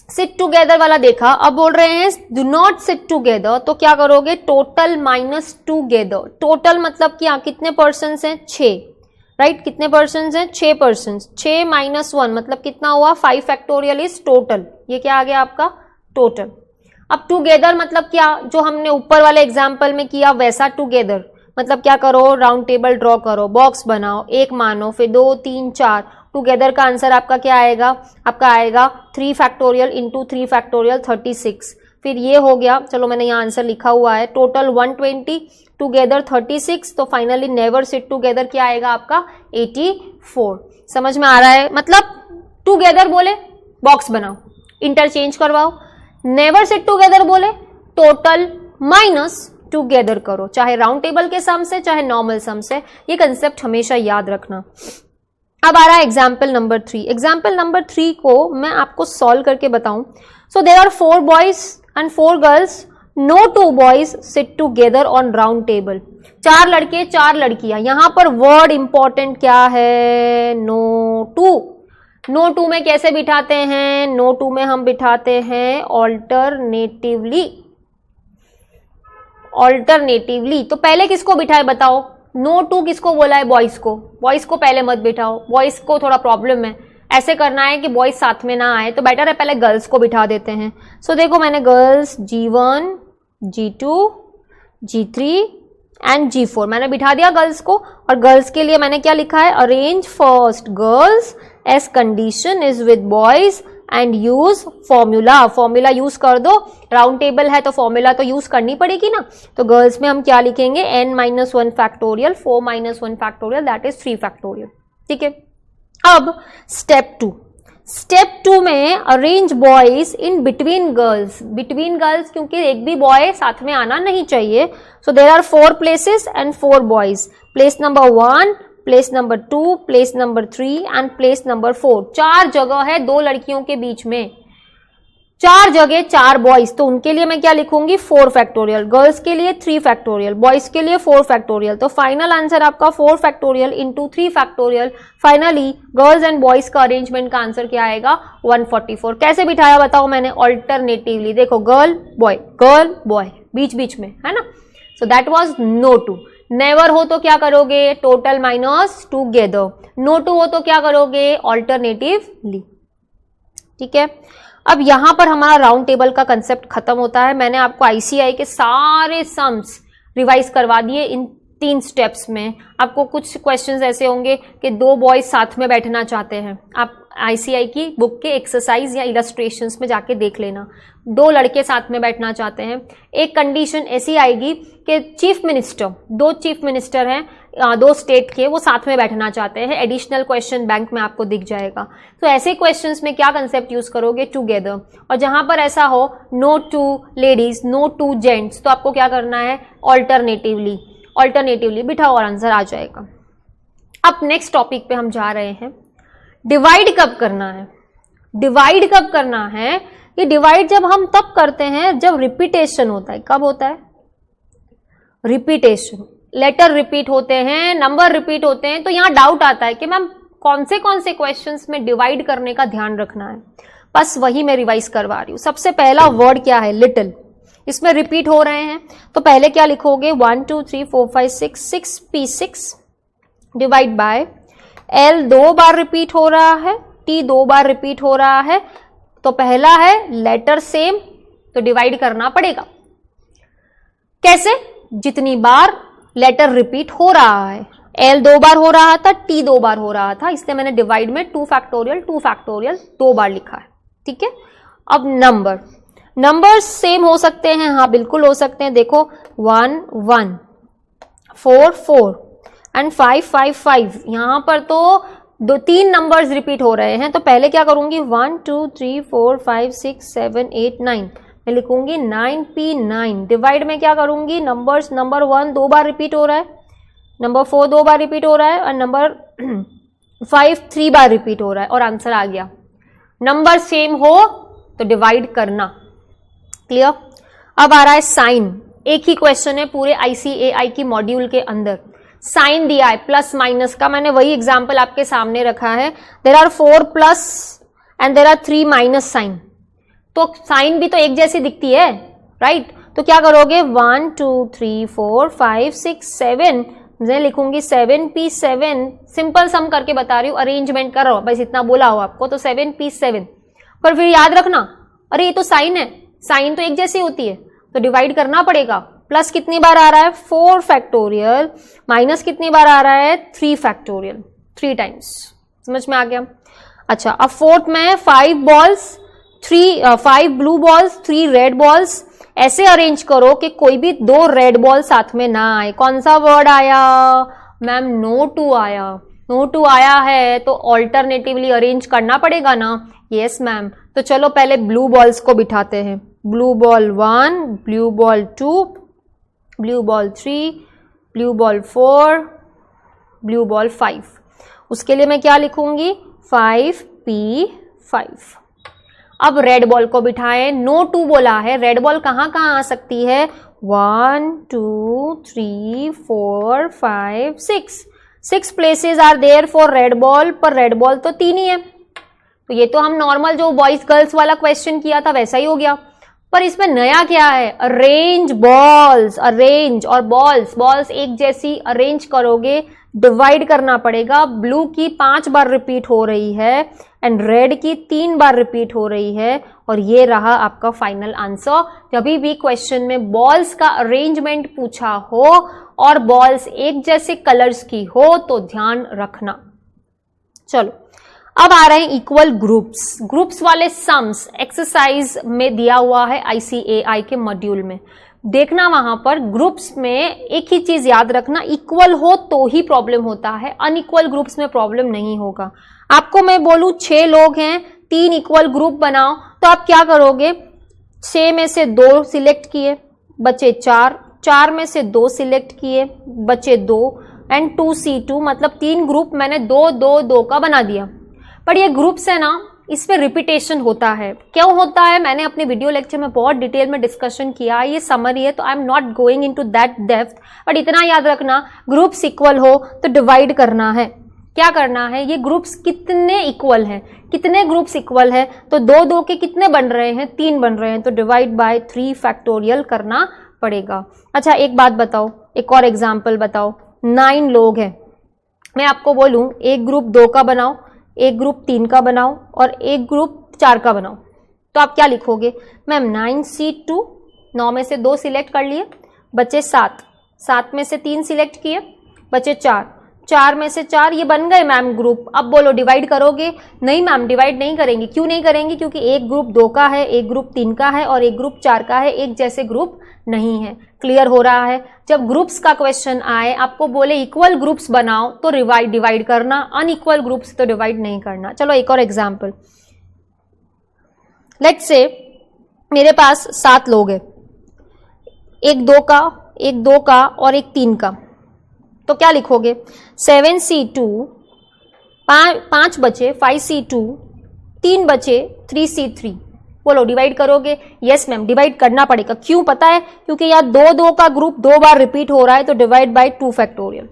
सिट टुगेदर वाला देखा, अब बोल रहे हैं डू नॉट सिट टुगेदर, तो क्या करोगे, टोटल माइनस टुगेदर। टोटल मतलब क्या, कितने पर्सन्स हैं, 6, राइट। कितने पर्सन्स हैं, 6 persons। 6 - 1 मतलब कितना हुआ, 5 फैक्टोरियल इज टोटल। ये क्या आ गया आपका, टोटल। अब टुगेदर मतलब क्या, जो हमने ऊपर वाले एग्जाम्पल में किया वैसा टुगेदर मतलब क्या करो, राउंड टेबल ड्रॉ करो, बॉक्स बनाओ, 1 मानो, फिर 2, 3, 4। टुगेदर का आंसर आपका क्या आएगा, आपका आएगा 3 फैक्टोरियल इंटू 3 फैक्टोरियल 36। फिर ये हो गया, चलो मैंने यहाँ आंसर लिखा हुआ है, टोटल 120, टुगेदर 36, तो फाइनली नेवर सिट टुगेदर क्या आएगा आपका, 84। समझ में आ रहा है? मतलब टुगेदर बोले बॉक्स बनाओ, इंटरचेंज करवाओ, नेवर सिट टुगेदर बोले टोटल माइनस टुगेदर करो, चाहे राउंड टेबल के सम से चाहे नॉर्मल सम से। ये कंसेप्ट हमेशा याद रखना। अब आ रहा है एग्जाम्पल नंबर 3। एग्जाम्पल नंबर 3 को मैं आपको सॉल्व करके बताऊं। So there are 4 boys and 4 girls, no 2 boys sit together on round table। 4 लड़के 4 लड़कियां। यहां पर वर्ड इंपॉर्टेंट क्या है, नो टू। नो टू में कैसे बिठाते हैं, नो टू में हम बिठाते हैं ऑल्टरनेटिवली। ऑल्टरनेटिवली तो पहले किसको बिठाए बताओ, नो टू किसको बोला है, बॉयज को। बॉयज को पहले मत बिठाओ, बॉयज को थोड़ा प्रॉब्लम है, ऐसे करना है कि बॉयज साथ में ना आए, तो बेटर है पहले गर्ल्स को बिठा देते हैं। सो देखो मैंने girls G1, G2, G3 and G4। मैंने बिठा दिया गर्ल्स को, और गर्ल्स के लिए मैंने क्या लिखा है, arrange first girls as condition is with boys and use formula. Formula use कर दो, राउंड टेबल है तो फॉर्मूला तो यूज करनी पड़ेगी ना। तो गर्ल्स में हम क्या लिखेंगे, n-1 factorial 4-1 factorial that is 3 factorial. ठीक है, अब स्टेप 2। स्टेप 2 में arrange boys in between girls. Between girls क्योंकि एक भी बॉय साथ में आना नहीं चाहिए, so there are 4 places and 4 boys. Place number 1, place number 2, place number 3 and place number 4। 4 जगह है 2 लड़कियों के बीच में, 4 जगह 4 बॉयज। तो उनके लिए मैं क्या लिखूंगी, 4 फैक्टोरियल। गर्ल्स के लिए 3 फैक्टोरियल, बॉयज के लिए 4 फैक्टोरियल। तो फाइनल आंसर आपका 4 factorial into 3 factorial. Finally girls and boys का अरेंजमेंट का आंसर क्या आएगा, 144। कैसे बिठाया बताओ मैंने, ऑल्टरनेटिवली। देखो गर्ल बॉय बीच बीच में है ना। So that was no two. Never हो तो क्या करोगे, total minus together. No two हो तो क्या करोगे, ऑल्टरनेटिवली। ठीक है, अब यहां पर हमारा राउंड टेबल का कंसेप्ट खत्म होता है। मैंने आपको आईसीआई के सारे सम्स रिवाइज करवा दिए इन 3 स्टेप्स में। आपको कुछ क्वेश्चंस ऐसे होंगे कि 2 बॉयज साथ में बैठना चाहते हैं, आप आईसीआई की बुक के एक्सरसाइज या इलस्ट्रेशंस में जाके देख लेना। 2 लड़के साथ में बैठना चाहते हैं, एक कंडीशन ऐसी आएगी कि चीफ मिनिस्टर, 2 चीफ मिनिस्टर हैं 2 स्टेट के, वो साथ में बैठना चाहते हैं। एडिशनल क्वेश्चन बैंक में आपको दिख जाएगा। तो ऐसे क्वेश्चंस में क्या कंसेप्ट यूज करोगे, टुगेदर। और जहां पर ऐसा हो no two ladies, no two gents, तो आपको क्या करना है, ऑल्टरनेटिवली बिठाओ और आंसर आ जाएगा। अब नेक्स्ट टॉपिक पे हम जा रहे हैं, डिवाइड कब करना है। डिवाइड कब करना है, ये डिवाइड जब हम तब करते हैं जब रिपीटेशन होता है। कब होता है, रिपीटेशन। लेटर रिपीट होते हैं, नंबर रिपीट होते हैं, तो यहां डाउट आता है कि मैम कौन से क्वेश्चंस में डिवाइड करने का ध्यान रखना है। बस वही मैं रिवाइज करवा रही हूं। सबसे पहला वर्ड क्या है, लिटिल। इसमें रिपीट हो रहे हैं, तो पहले क्या लिखोगे, 1 2 3 4 5 6 P6 divide by L 2 bar repeat हो रहा है, T 2 बार रिपीट हो रहा है। तो पहला है लेटर सेम, तो डिवाइड करना पड़ेगा। कैसे, जितनी बार लेटर रिपीट हो रहा है। L 2 बार हो रहा था, T 2 बार हो रहा था, इसलिए मैंने डिवाइड में 2 फैक्टोरियल 2 बार लिखा है। ठीक है, अब नंबर सेम हो सकते हैं, हाँ बिल्कुल हो सकते हैं। देखो 1 1 4 4 एंड 5 5 5, यहां पर तो 2-3 नंबर्स रिपीट हो रहे हैं। तो पहले क्या करूंगी, 1 2 3 4 5 6 7 8 9, मैं लिखूंगी 9P9। डिवाइड में क्या करूंगी, नंबर 1 2 बार रिपीट हो रहा है, नंबर 4 2 बार रिपीट हो रहा है, और नंबर 5 3 बार रिपीट हो रहा है, और आंसर आ गया। नंबर सेम हो तो डिवाइड करना। क्लियर। अब आ रहा है साइन। एक ही क्वेश्चन है पूरे आईसीएआई की मॉड्यूल के अंदर। साइन दिया है प्लस माइनस का, मैंने वही एग्जाम्पल आपके सामने रखा है। There are 4 plus and there are 3 minus sign, तो साइन भी तो एक जैसी दिखती है, राइट। तो क्या करोगे, 1 2 3 4 5 6 7, मैं लिखूंगी 7P7। सिंपल सम करके बता रही हूँ, अरेंजमेंट कर रहा हूं, बस इतना बोला हो आपको। तो 7P7, पर फिर याद रखना, अरे ये तो साइन है, साइन तो एक जैसी होती है, तो डिवाइड करना पड़ेगा। प्लस कितनी बार आ रहा है, 4 फैक्टोरियल, माइनस कितनी बार आ रहा है, 3 फैक्टोरियल, 3 टाइम्स। समझ में आ गया। अच्छा, अब फोर्थ में 5 ब्लू बॉल्स 3 रेड बॉल्स, ऐसे अरेंज करो कि कोई भी 2 रेड बॉल साथ में ना आए। कौन सा वर्ड आया मैम, नो टू आया। नो टू आया है तो ऑल्टरनेटिवली अरेंज करना पड़ेगा ना। Yes ma'am. तो चलो पहले ब्लू बॉल्स को बिठाते हैं। Blue ball 1, blue ball 2, blue ball 3, blue ball 4, blue ball 5। उसके लिए मैं क्या लिखूंगी, 5P5। अब रेड बॉल को बिठाएं। नो टू बोला है, रेड बॉल कहाँ कहाँ आ सकती है, 1 2 3 4 5 6 places are there for red ball, पर रेड बॉल तो 3 ही है। तो ये तो हम नॉर्मल जो बॉयज गर्ल्स वाला क्वेश्चन किया था वैसा ही हो गया, पर इसमें नया क्या है, अरेंज बॉल्स। अरेंज और बॉल्स एक जैसी अरेंज करोगे, डिवाइड करना पड़ेगा। ब्लू की 5 बार रिपीट हो रही है एंड रेड की 3 बार रिपीट हो रही है, और ये रहा आपका फाइनल आंसर। जब भी क्वेश्चन में बॉल्स का अरेंजमेंट पूछा हो और बॉल्स एक जैसे कलर्स की हो तो ध्यान रखना। चलो अब आ रहे हैं इक्वल ग्रुप्स। ग्रुप्स वाले सम्स एक्सरसाइज में दिया हुआ है ICAI के मॉड्यूल में। देखना वहां पर ग्रुप्स में एक ही चीज याद रखना, इक्वल हो तो ही प्रॉब्लम होता है, अनइक्वल ग्रुप्स में प्रॉब्लम नहीं होगा। आपको मैं बोलूं 6 लोग हैं, 3 इक्वल ग्रुप बनाओ, तो आप क्या करोगे, 6 में से 2 सिलेक्ट किए, बचे 4, 4 में से 2 सिलेक्ट किए, बचे 2 एंड 2C2, मतलब 3 ग्रुप मैंने 2 2 2 का बना दिया। पर ये ग्रुप्स है ना, इसमें रिपीटेशन होता है। क्यों होता है, मैंने अपने वीडियो लेक्चर में बहुत डिटेल में डिस्कशन किया, ये समरी है तो आई am not going into that depth, but इतना याद रखना ग्रुप्स इक्वल हो तो डिवाइड करना है। क्या करना है, ये ग्रुप्स कितने इक्वल हैं, कितने ग्रुप्स इक्वल है, तो 2 2 के कितने बन रहे हैं, 3 बन रहे हैं, तो डिवाइड बाय 3 फैक्टोरियल करना पड़ेगा। अच्छा एक बात बताओ, एक और एग्जाम्पल बताओ, 9 लोग हैं, मैं आपको बोलूं एक ग्रुप 2 का बनाओ, एक ग्रुप 3 का बनाओ और एक ग्रुप 4 का बनाओ, तो आप क्या लिखोगे, मैम 9C2, 9 में से 2 सिलेक्ट कर लिए, बचे 7, 7 में से 3 सिलेक्ट किए, बचे 4, 4 में से 4, ये बन गए मैम ग्रुप। अब बोलो डिवाइड करोगे, नहीं मैम डिवाइड नहीं करेंगे। क्यों नहीं करेंगे, क्योंकि एक ग्रुप 2 का है, एक ग्रुप 3 का है और एक ग्रुप 4 का है, एक जैसे ग्रुप नहीं है। क्लियर हो रहा है, जब ग्रुप्स का क्वेश्चन आए आपको बोले इक्वल ग्रुप्स बनाओ तो डिवाइड करना, अनइक्वल ग्रुप्स तो डिवाइड नहीं करना। चलो एक और एग्जाम्पल, लेट्स से मेरे पास 7 लोग हैं, एक 2 का, एक 2 का और एक 3 का, तो क्या लिखोगे, 7C2, 5 बचे, 5C2, 3 बचे, 3C3, बोलो डिवाइड करोगे, यस मैम डिवाइड करना पड़ेगा। क्यों पता है, क्योंकि यार 2 2 का ग्रुप 2 बार रिपीट हो रहा है, तो डिवाइड बाय 2 फैक्टोरियल।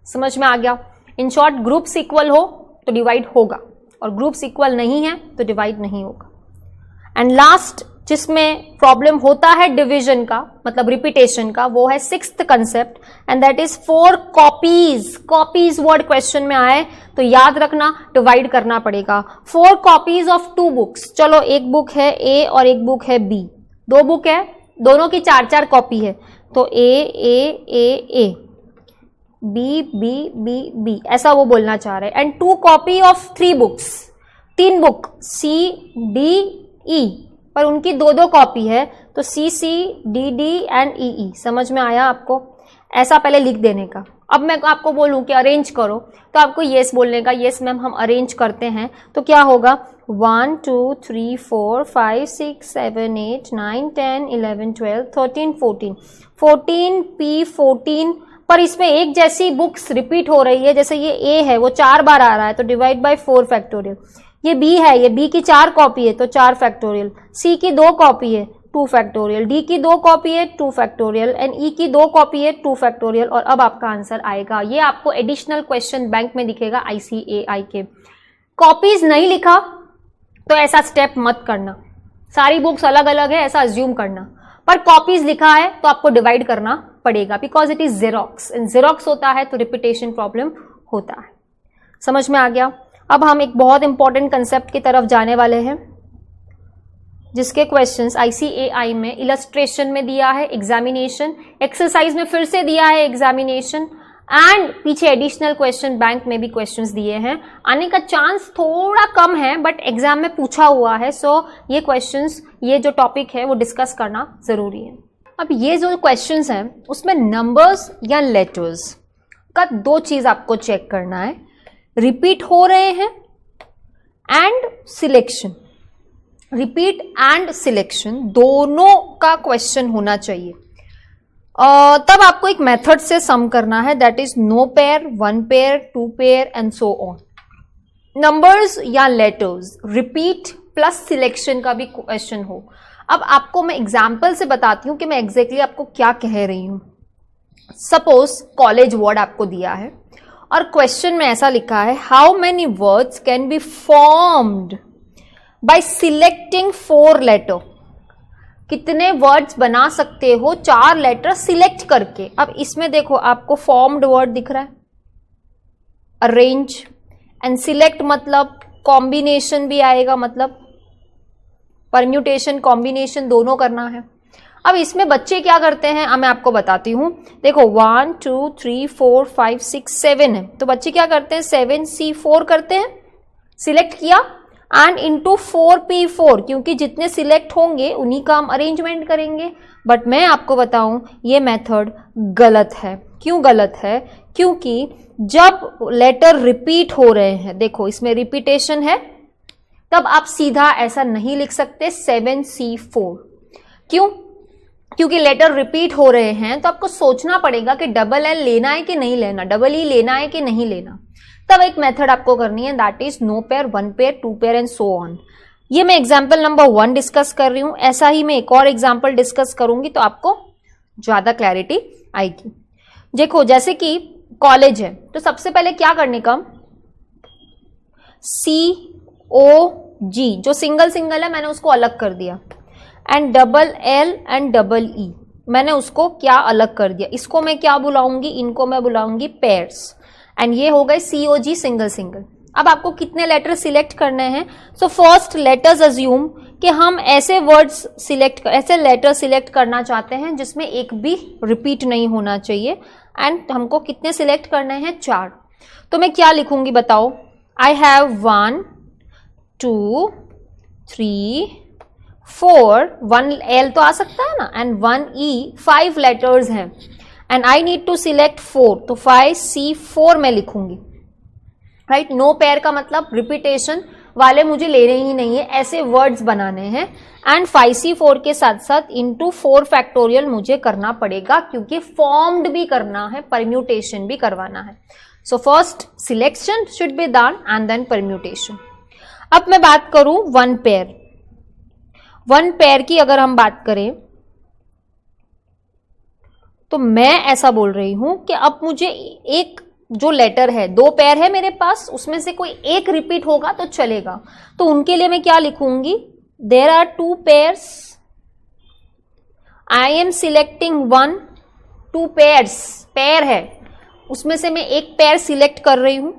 समझ में आ गया, इन शॉर्ट ग्रुप्स इक्वल हो तो डिवाइड होगा और ग्रुप्स इक्वल नहीं है तो डिवाइड नहीं होगा। एंड लास्ट जिसमें प्रॉब्लम होता है डिवीजन का, मतलब रिपीटेशन का, वो है 6th concept and that is 4 copies. Copies word question में आए तो याद रखना डिवाइड करना पड़ेगा। 4 कॉपीज ऑफ 2 बुक्स, चलो एक बुक है A और एक बुक है B, 2 बुक है, दोनों की 4 कॉपी है, तो A B B B B ऐसा वो बोलना चाह रहे हैं। And 2 copy of 3 books, 3 book C D E, पर उनकी 2 2 कॉपी है, तो CC DD एंड EE। समझ में आया आपको, ऐसा पहले लिख देने का। अब मैं आपको बोलूं कि अरेंज करो, तो आपको यस बोलने का, यस मैम हम अरेंज करते हैं, तो क्या होगा 1 2 3 4 5 6 7 8 9 10 11 12 13 14 14 P14, पर इसमें एक जैसी बुक्स रिपीट हो रही है, जैसे ये A है वो 4 बार आ रहा है तो डिवाइड बाय 4 फैक्टोरियल। ये B है, ये B की 4 कॉपी है तो 4 फैक्टोरियल, C की 2 कॉपी है 2 फैक्टोरियल, D की 2 कॉपी है 2 फैक्टोरियल एंड E की 2 कॉपी है 2 फैक्टोरियल। और अब आपका आंसर आएगा, ये आपको एडिशनल क्वेश्चन बैंक में दिखेगा ICAI के। कॉपीज नहीं लिखा तो ऐसा स्टेप मत करना, सारी बुक्स अलग अलग है ऐसा अज्यूम करना, पर कॉपीज लिखा है तो आपको डिवाइड करना पड़ेगा, because it is xerox, and xerox होता है तो रिपीटेशन प्रॉब्लम होता है। समझ में आ गया। अब हम एक बहुत इंपॉर्टेंट कंसेप्ट की तरफ जाने वाले हैं, जिसके क्वेश्चंस ICAI में इलस्ट्रेशन में दिया है, एग्जामिनेशन एक्सरसाइज में फिर से दिया है एग्जामिनेशन, एंड पीछे एडिशनल क्वेश्चन बैंक में भी क्वेश्चंस दिए हैं। आने का चांस थोड़ा कम है बट एग्जाम में पूछा हुआ है, सो ये क्वेश्चंस, ये जो टॉपिक है वो डिस्कस करना जरूरी है। अब ये जो क्वेश्चंस हैं उसमें नंबर्स या लेटर्स का 2 चीज आपको चेक करना है, रिपीट हो रहे हैं and selection. Repeat and selection दोनों का क्वेश्चन होना चाहिए। तब आपको एक मेथड से सम करना है, that is no pair, 1 pair, 2 pair and so on. Numbers या लेटर्स रिपीट प्लस सिलेक्शन का भी क्वेश्चन हो। अब आपको मैं एग्जाम्पल से बताती हूं कि मैं एग्जैक्टली आपको क्या कह रही हूं। सपोज कॉलेज वर्ड आपको दिया है और क्वेश्चन में ऐसा लिखा है, how many words can be formed by selecting 4 letter. कितने वर्ड्स बना सकते हो 4 लेटर सिलेक्ट करके। अब इसमें देखो आपको फॉर्म्ड वर्ड दिख रहा है, अरेंज एंड सिलेक्ट मतलब कॉम्बिनेशन भी आएगा, मतलब परम्यूटेशन कॉम्बिनेशन दोनों करना है। अब इसमें बच्चे क्या करते हैं, अब मैं आपको बताती हूँ। देखो 1 2 3 4 5 6 7 है, तो बच्चे क्या करते हैं 7C4 करते हैं, सिलेक्ट किया एंड इंटू 4P4, क्योंकि जितने सिलेक्ट होंगे उन्हीं का हम अरेंजमेंट करेंगे। बट मैं आपको बताऊं ये मेथड गलत है। क्यों गलत है? क्योंकि जब लेटर रिपीट हो रहे हैं, देखो इसमें रिपीटेशन है, तब आप सीधा ऐसा नहीं लिख सकते 7C4। क्यों? क्योंकि लेटर रिपीट हो रहे हैं, तो आपको सोचना पड़ेगा कि डबल एल लेना है कि नहीं लेना, डबल ई लेना है कि नहीं लेना। तब एक मेथड आपको करनी है, that is no pair, one pair, two pair and so on. ये मैं एग्जाम्पल नंबर 1 डिस्कस कर रही हूं, ऐसा ही मैं एक और एग्जाम्पल डिस्कस करूंगी तो आपको ज्यादा क्लैरिटी आएगी। देखो जैसे कि कॉलेज है, तो सबसे पहले क्या करने का, COG जो सिंगल सिंगल है मैंने उसको अलग कर दिया, and double L and double E मैंने उसको क्या अलग कर दिया। इसको मैं क्या बुलाऊंगी, इनको मैं बुलाऊंगी पेयर्स, एंड ये हो गए COG सिंगल सिंगल। अब आपको कितने लेटर सिलेक्ट करने हैं? सो फर्स्ट लेटर्स अज्यूम कि हम ऐसे वर्ड्स सिलेक्ट, ऐसे लेटर सिलेक्ट करना चाहते हैं जिसमें एक भी रिपीट नहीं होना चाहिए, एंड हमको कितने सिलेक्ट करने हैं? 4। तो मैं क्या लिखूंगी बताओ, आई हैव 1 2 3 4, 1 L तो आ सकता है ना, एंड 1 E, 5 लेटर्स हैं, and I need to select 4, तो 5C4 मैं लिखूंगी, राइट। नो पेयर का मतलब रिपीटेशन वाले मुझे लेने ही नहीं है, ऐसे वर्ड्स बनाने हैं, एंड 5C4 के साथ साथ इंटू 4 फैक्टोरियल मुझे करना पड़ेगा, क्योंकि फॉर्म्ड भी करना है, परम्यूटेशन भी करवाना है। So first selection should be done and then permutation. अब मैं बात करूं वन पेयर, वन पेयर की अगर हम बात करें तो मैं ऐसा बोल रही हूं कि अब मुझे एक जो लेटर है, 2 पेयर है मेरे पास, उसमें से कोई एक रिपीट होगा तो चलेगा, तो उनके लिए मैं क्या लिखूंगी, there are 2 pairs, I am selecting 1 2 pairs, pair है उसमें से मैं एक पेयर सिलेक्ट कर रही हूं,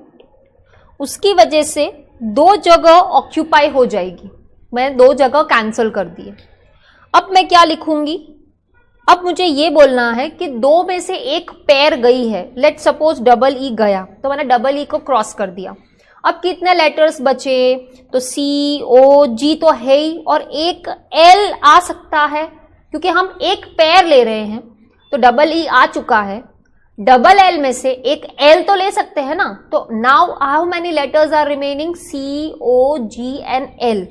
उसकी वजह से 2 जगह ऑक्यूपाई हो जाएगी, मैं 2 जगह कैंसिल कर दिए। अब मैं क्या लिखूंगी, अब मुझे ये बोलना है कि 2 में से एक पेयर गई है, लेट सपोज डबल ई गया, तो मैंने डबल ई को क्रॉस कर दिया। अब कितने लेटर्स बचे, तो COG तो है ही, और एक L आ सकता है क्योंकि हम एक पेयर ले रहे हैं, तो डबल ई आ चुका है, डबल L में से एक L तो ले सकते हैं ना। तो now how many letters are remaining, COG and L,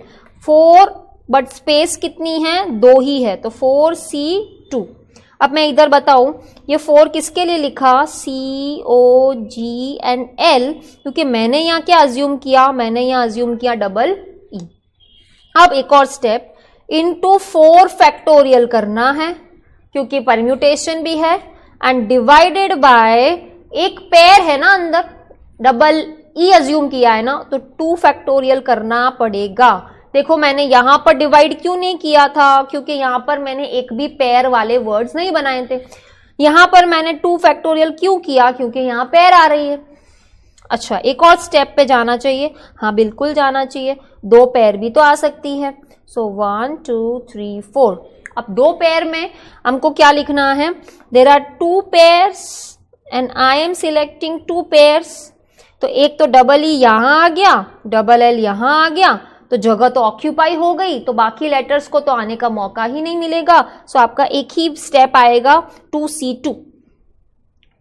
4, but space कितनी है, 2 ही है, तो 4C2। अब मैं इधर बताऊं ये 4 किसके लिए लिखा, COG एंड L, क्योंकि मैंने यहाँ क्या अज्यूम किया, मैंने यहाँ अज्यूम किया डबल ई। अब एक और स्टेप, इनटू 4 फैक्टोरियल करना है क्योंकि परम्यूटेशन भी है, एंड डिवाइडेड बाय, एक पेयर है ना अंदर, डबल ई अज्यूम किया है ना, तो 2 फैक्टोरियल करना पड़ेगा। देखो मैंने यहां पर डिवाइड क्यों नहीं किया था, क्योंकि यहां पर मैंने एक भी पेयर वाले वर्ड्स नहीं बनाए थे। यहां पर मैंने 2 फैक्टोरियल क्यों किया, क्योंकि यहां पेयर आ रही है। अच्छा एक और स्टेप पे जाना चाहिए, हाँ बिल्कुल जाना चाहिए, 2 पेयर भी तो आ सकती है। सो 1 2 3 4। अब 2 पेयर में हमको क्या लिखना है, there are 2 pairs and I am selecting 2 pairs. तो एक तो डबल ई यहां आ गया, डबल एल यहां आ गया, तो जगह तो ऑक्यूपाई हो गई, तो बाकी लेटर्स को तो आने का मौका ही नहीं मिलेगा। सो आपका एक ही स्टेप आएगा 2C2,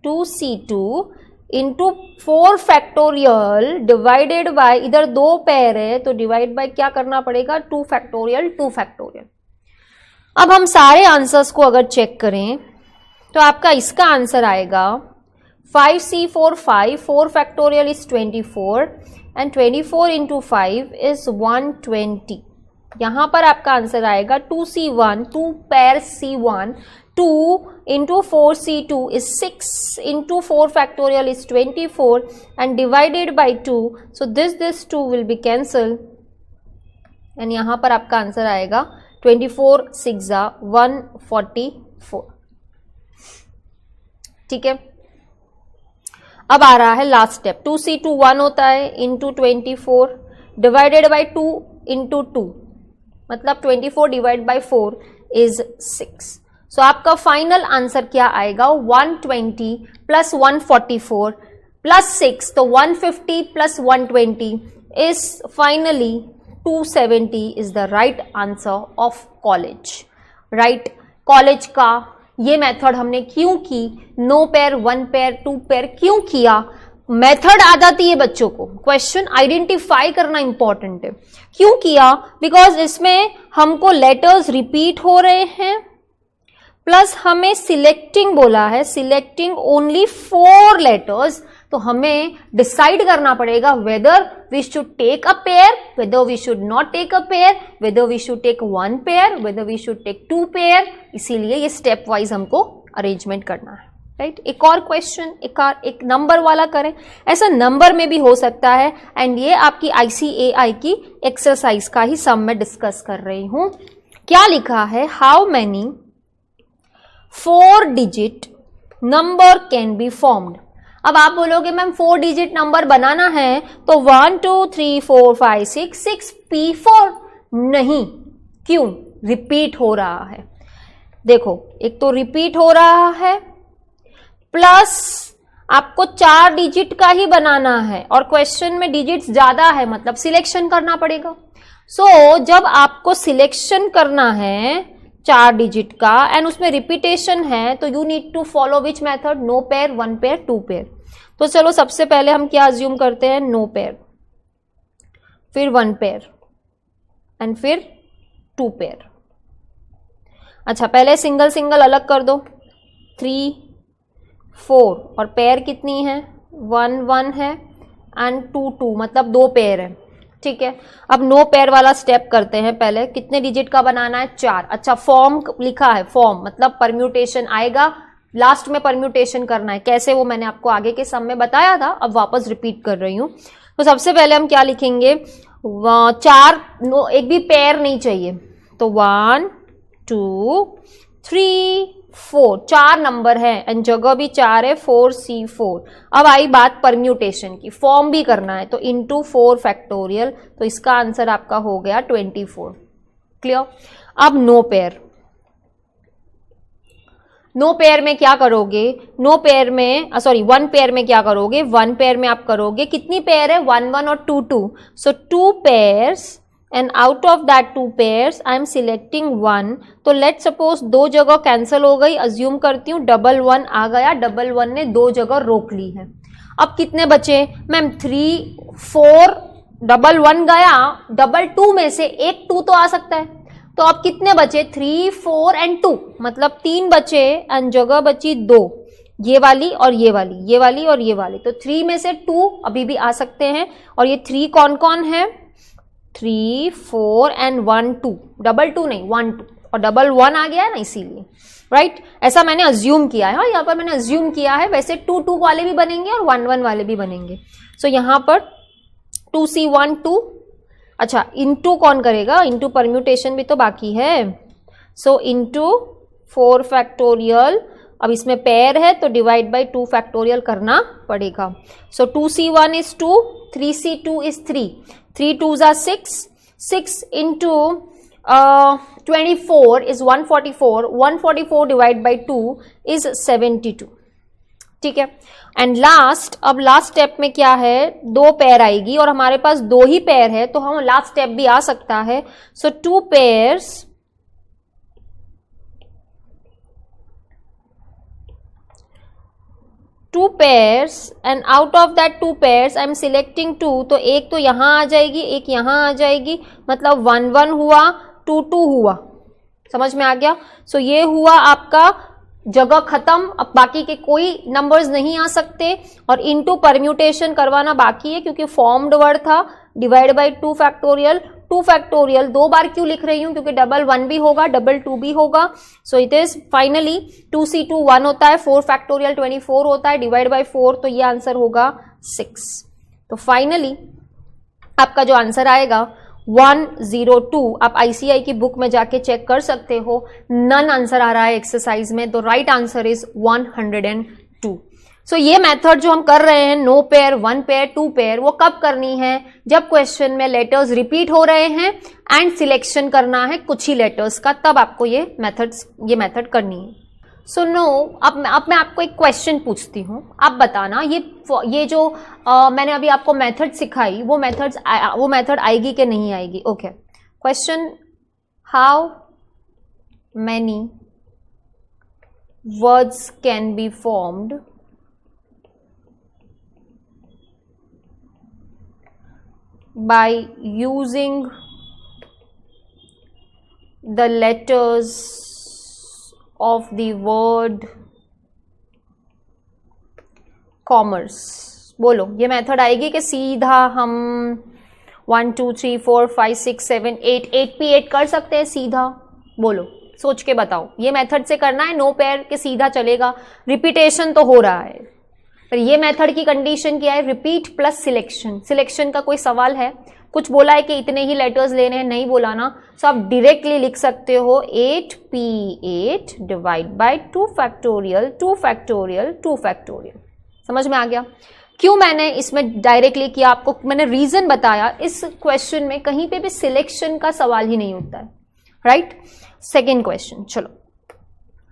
2C2 into 4 factorial divided by, इधर 2 पेयर है तो डिवाइड बाय क्या करना पड़ेगा, 2 फैक्टोरियल, 2 फैक्टोरियल। अब हम सारे आंसर्स को अगर चेक करें तो आपका इसका आंसर आएगा 5C4 5, 4 factorial is 24, and 24 into 5 is 120। यहां पर आपका आंसर आएगा 2C1, 2 pair C1, 2 into 4C2 is 6, into 4 factorial is 24, and divided by 2, so this 2 will be cancel, and यहां पर आपका आंसर आएगा 24 6 144। ठीक है, अब आ रहा है लास्ट स्टेप, 2C2 1 होता है, इंटू 24 डिवाइडेड बाई 2 इंटू 2, मतलब 24 डिवाइड बाई 4 इज 6। सो आपका फाइनल आंसर क्या आएगा, 120 प्लस 144 प्लस 6, तो 150 plus 120 is finally 270 is the right answer of college. Right, college का ये मेथड हमने क्यों की, no pair, one pair, two pair क्यों किया, मेथड आ जाती है बच्चों को, क्वेश्चन आइडेंटिफाई करना इंपॉर्टेंट है। क्यों किया, बिकॉज इसमें हमको लेटर्स रिपीट हो रहे हैं, प्लस हमें सिलेक्टिंग बोला है, सिलेक्टिंग ओनली 4 लेटर्स, तो हमें डिसाइड करना पड़ेगा whether we should take a pair, whether we should not take a pair, whether we should take 1 pair, whether we should take 2 pair. इसीलिए ये स्टेप वाइज हमको अरेंजमेंट करना है। राइट, एक और क्वेश्चन एक नंबर वाला करें, ऐसा नंबर में भी हो सकता है, एंड ये आपकी ICAI की एक्सरसाइज का ही सम में डिस्कस कर रही हूं। क्या लिखा है, how many 4 digit number can be formed. अब आप बोलोगे मैम 4 डिजिट नंबर बनाना है तो 1 2 3 4 5 6 P4 नहीं, क्यों, रिपीट हो रहा है। देखो, एक तो रिपीट हो रहा है, प्लस आपको 4 डिजिट का ही बनाना है, और क्वेश्चन में डिजिट्स ज्यादा है, मतलब सिलेक्शन करना पड़ेगा। सो जब आपको सिलेक्शन करना है 4 डिजिट का एंड उसमें रिपीटेशन है, तो you need to follow which method, no pair, 1 pair, 2 pair. तो चलो सबसे पहले हम क्या अज्यूम करते हैं, नो पेयर, फिर 1 पेयर एंड फिर 2 पेयर। अच्छा, पहले सिंगल सिंगल अलग कर दो, 3 4, और पेयर कितनी है, 1 1 है एंड 2 2, मतलब 2 पेयर है। ठीक है, अब नो पेयर वाला स्टेप करते हैं। पहले कितने डिजिट का बनाना है, 4। अच्छा, फॉर्म लिखा है, फॉर्म मतलब परम्यूटेशन आएगा, लास्ट में परम्यूटेशन करना है, कैसे वो मैंने आपको आगे के सम में बताया था, अब वापस रिपीट कर रही हूं। तो सबसे पहले हम क्या लिखेंगे, 4, एक भी पेयर नहीं चाहिए, तो 1 2 3 4, 4 नंबर है एंड जगह भी 4 है, 4C4। अब आई बात परम्यूटेशन की, फॉर्म भी करना है, तो इंटू 4 फैक्टोरियल, तो इसका आंसर आपका हो गया 24। क्लियर। अब नो पेयर, नो पेयर में क्या करोगे, नो पेयर में सॉरी 1 पेयर में क्या करोगे, 1 पेयर में आप करोगे, कितनी पेयर है, 1 1 और 2 2, सो 2 pairs and out of that 2 pairs I am selecting 1। तो लेट सपोज 2 जगह कैंसिल हो गई, अज्यूम करती हूँ 1 1 आ गया, 1 1 ने 2 जगह रोक ली है। अब कितने बचे मैम, 3 4, 1 1 गया, 2 2 में से एक 2 तो आ सकता है, तो अब कितने बचे, 3 4 एंड 2, मतलब 3 बचे एंड जगह बची 2, ये वाली और ये वाली, ये वाली और ये वाली, तो 3 में से 2 अभी भी आ सकते हैं। और ये 3 कौन कौन है, 3 4 एंड 1 2, 2 2 नहीं 1 2, और 1 1 आ गया है ना, इसीलिए। राइट, ऐसा मैंने अज्यूम किया है। हाँ, यहाँ पर मैंने अज्यूम किया है, वैसे 2 2 वाले भी बनेंगे और 1 1 वाले भी बनेंगे। सो यहाँ पर 2C1 2, अच्छा इंटू कौन करेगा, इंटू परम्यूटेशन भी तो बाकी है, सो इंटू 4 फैक्टोरियल। अब इसमें पेयर है तो डिवाइड बाई 2 फैक्टोरियल करना पड़ेगा। सो 2C1 is 2, 3C2 is 3, 3 2s are 6, 6 into 24 is 144, 144 divided by 2 is 72। ठीक है, एंड लास्ट, अब लास्ट स्टेप में क्या है, 2 पेयर आएगी और हमारे पास 2 ही पेयर है, तो हम लास्ट स्टेप भी आ सकता है। सो 2 pairs, two pairs and out of that 2 pairs I am selecting 2, तो एक तो यहां आ जाएगी, एक यहां आ जाएगी, मतलब 1 1 हुआ, 2 2 हुआ, समझ में आ गया। सो ये हुआ आपका जगह खत्म, अब बाकी के कोई नंबर्स नहीं आ सकते, और इनटू परम्यूटेशन करवाना बाकी है क्योंकि फॉर्म्ड वर्ड था, डिवाइड बाई 2 फैक्टोरियल। 2 फैक्टोरियल 2 बार क्यों लिख रही हूं, क्योंकि 1 1 भी होगा, 2 2 भी होगा। So it is finally 2C2 1 होता है, 4 फैक्टोरियल 24 होता है, डिवाइड बाई 4, तो ये आंसर होगा 6। तो फाइनली आपका जो आंसर आएगा 102, आप ICAI की बुक में जाके चेक कर सकते हो, नन आंसर आ रहा है एक्सरसाइज में, तो राइट आंसर इज 102। सो ये मेथड जो हम कर रहे हैं, no pair, one pair, two pair, वो कब करनी है? जब क्वेश्चन में लेटर्स रिपीट हो रहे हैं एंड सिलेक्शन करना है कुछ ही लेटर्स का, तब आपको ये मेथड करनी है। सो नो, अब मैं आपको एक क्वेश्चन पूछती हूँ, आप बताना ये जो मैंने अभी आपको मेथड सिखाई वो मेथड आएगी कि नहीं आएगी? Okay, question, how many words can be formed by using the letters of the word commerce? बोलो, ये मेथड आएगी कि सीधा हम 1 2 3 4 5 6 7 8 पे 8 कर सकते हैं सीधा? बोलो, सोच के बताओ। ये मेथड से करना है, नो पेयर के सीधा चलेगा, रिपीटेशन तो हो रहा है, पर ये मेथड की कंडीशन क्या है? Repeat plus selection. सिलेक्शन का कोई सवाल है? कुछ बोला है कि इतने ही लेटर्स लेने हैं? नहीं बोला ना। सो आप डायरेक्टली लिख सकते हो 8p8 divide by 2 factorial 2 factorial 2 factorial. समझ में आ गया क्यों मैंने इसमें डायरेक्टली किया? आपको मैंने रीजन बताया। इस क्वेश्चन में कहीं पे भी सिलेक्शन का सवाल ही नहीं होता है, राइट? सेकेंड क्वेश्चन, चलो,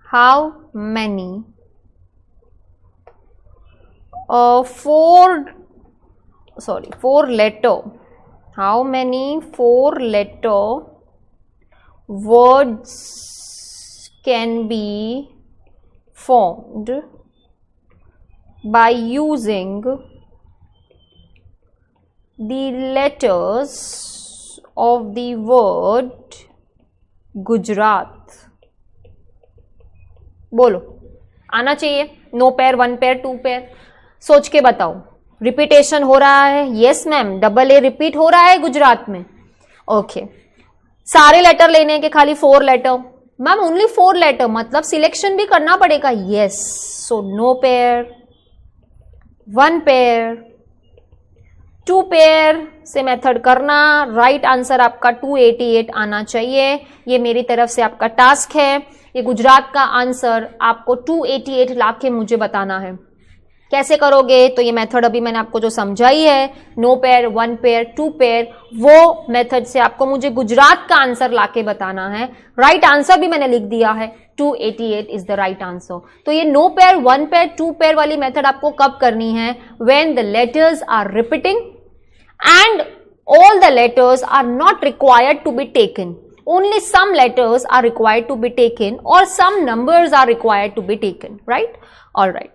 how many how many 4-letter words can be formed by using the letters of the word Gujarat? बोलो, आना चाहिए। No pair, one pair, two pair, सोच के बताओ। रिपीटेशन हो रहा है? Yes ma'am, double A repeat हो रहा है गुजरात में। ओके, सारे लेटर लेने के खाली 4 लेटर? मैम ओनली 4 लेटर, मतलब सिलेक्शन भी करना पड़ेगा? Yes. So no pair, one pair, two pair से मेथड करना। राइट आंसर आपका 288 आना चाहिए। ये मेरी तरफ से आपका टास्क है। ये गुजरात का आंसर आपको 288 ला के मुझे बताना है। कैसे करोगे? तो ये मेथड अभी मैंने आपको जो समझाई है, no pair, one pair, two pair, वो मेथड से आपको मुझे गुजरात का आंसर लाके बताना है। राइट आंसर भी मैंने लिख दिया है, 288 इज द राइट आंसर। तो ये no pair, one pair, two pair वाली मेथड आपको कब करनी है? When the letters are repeating and all the letters are not required to be taken. Only some letters are required to be taken or some numbers are required to be taken, right? All right.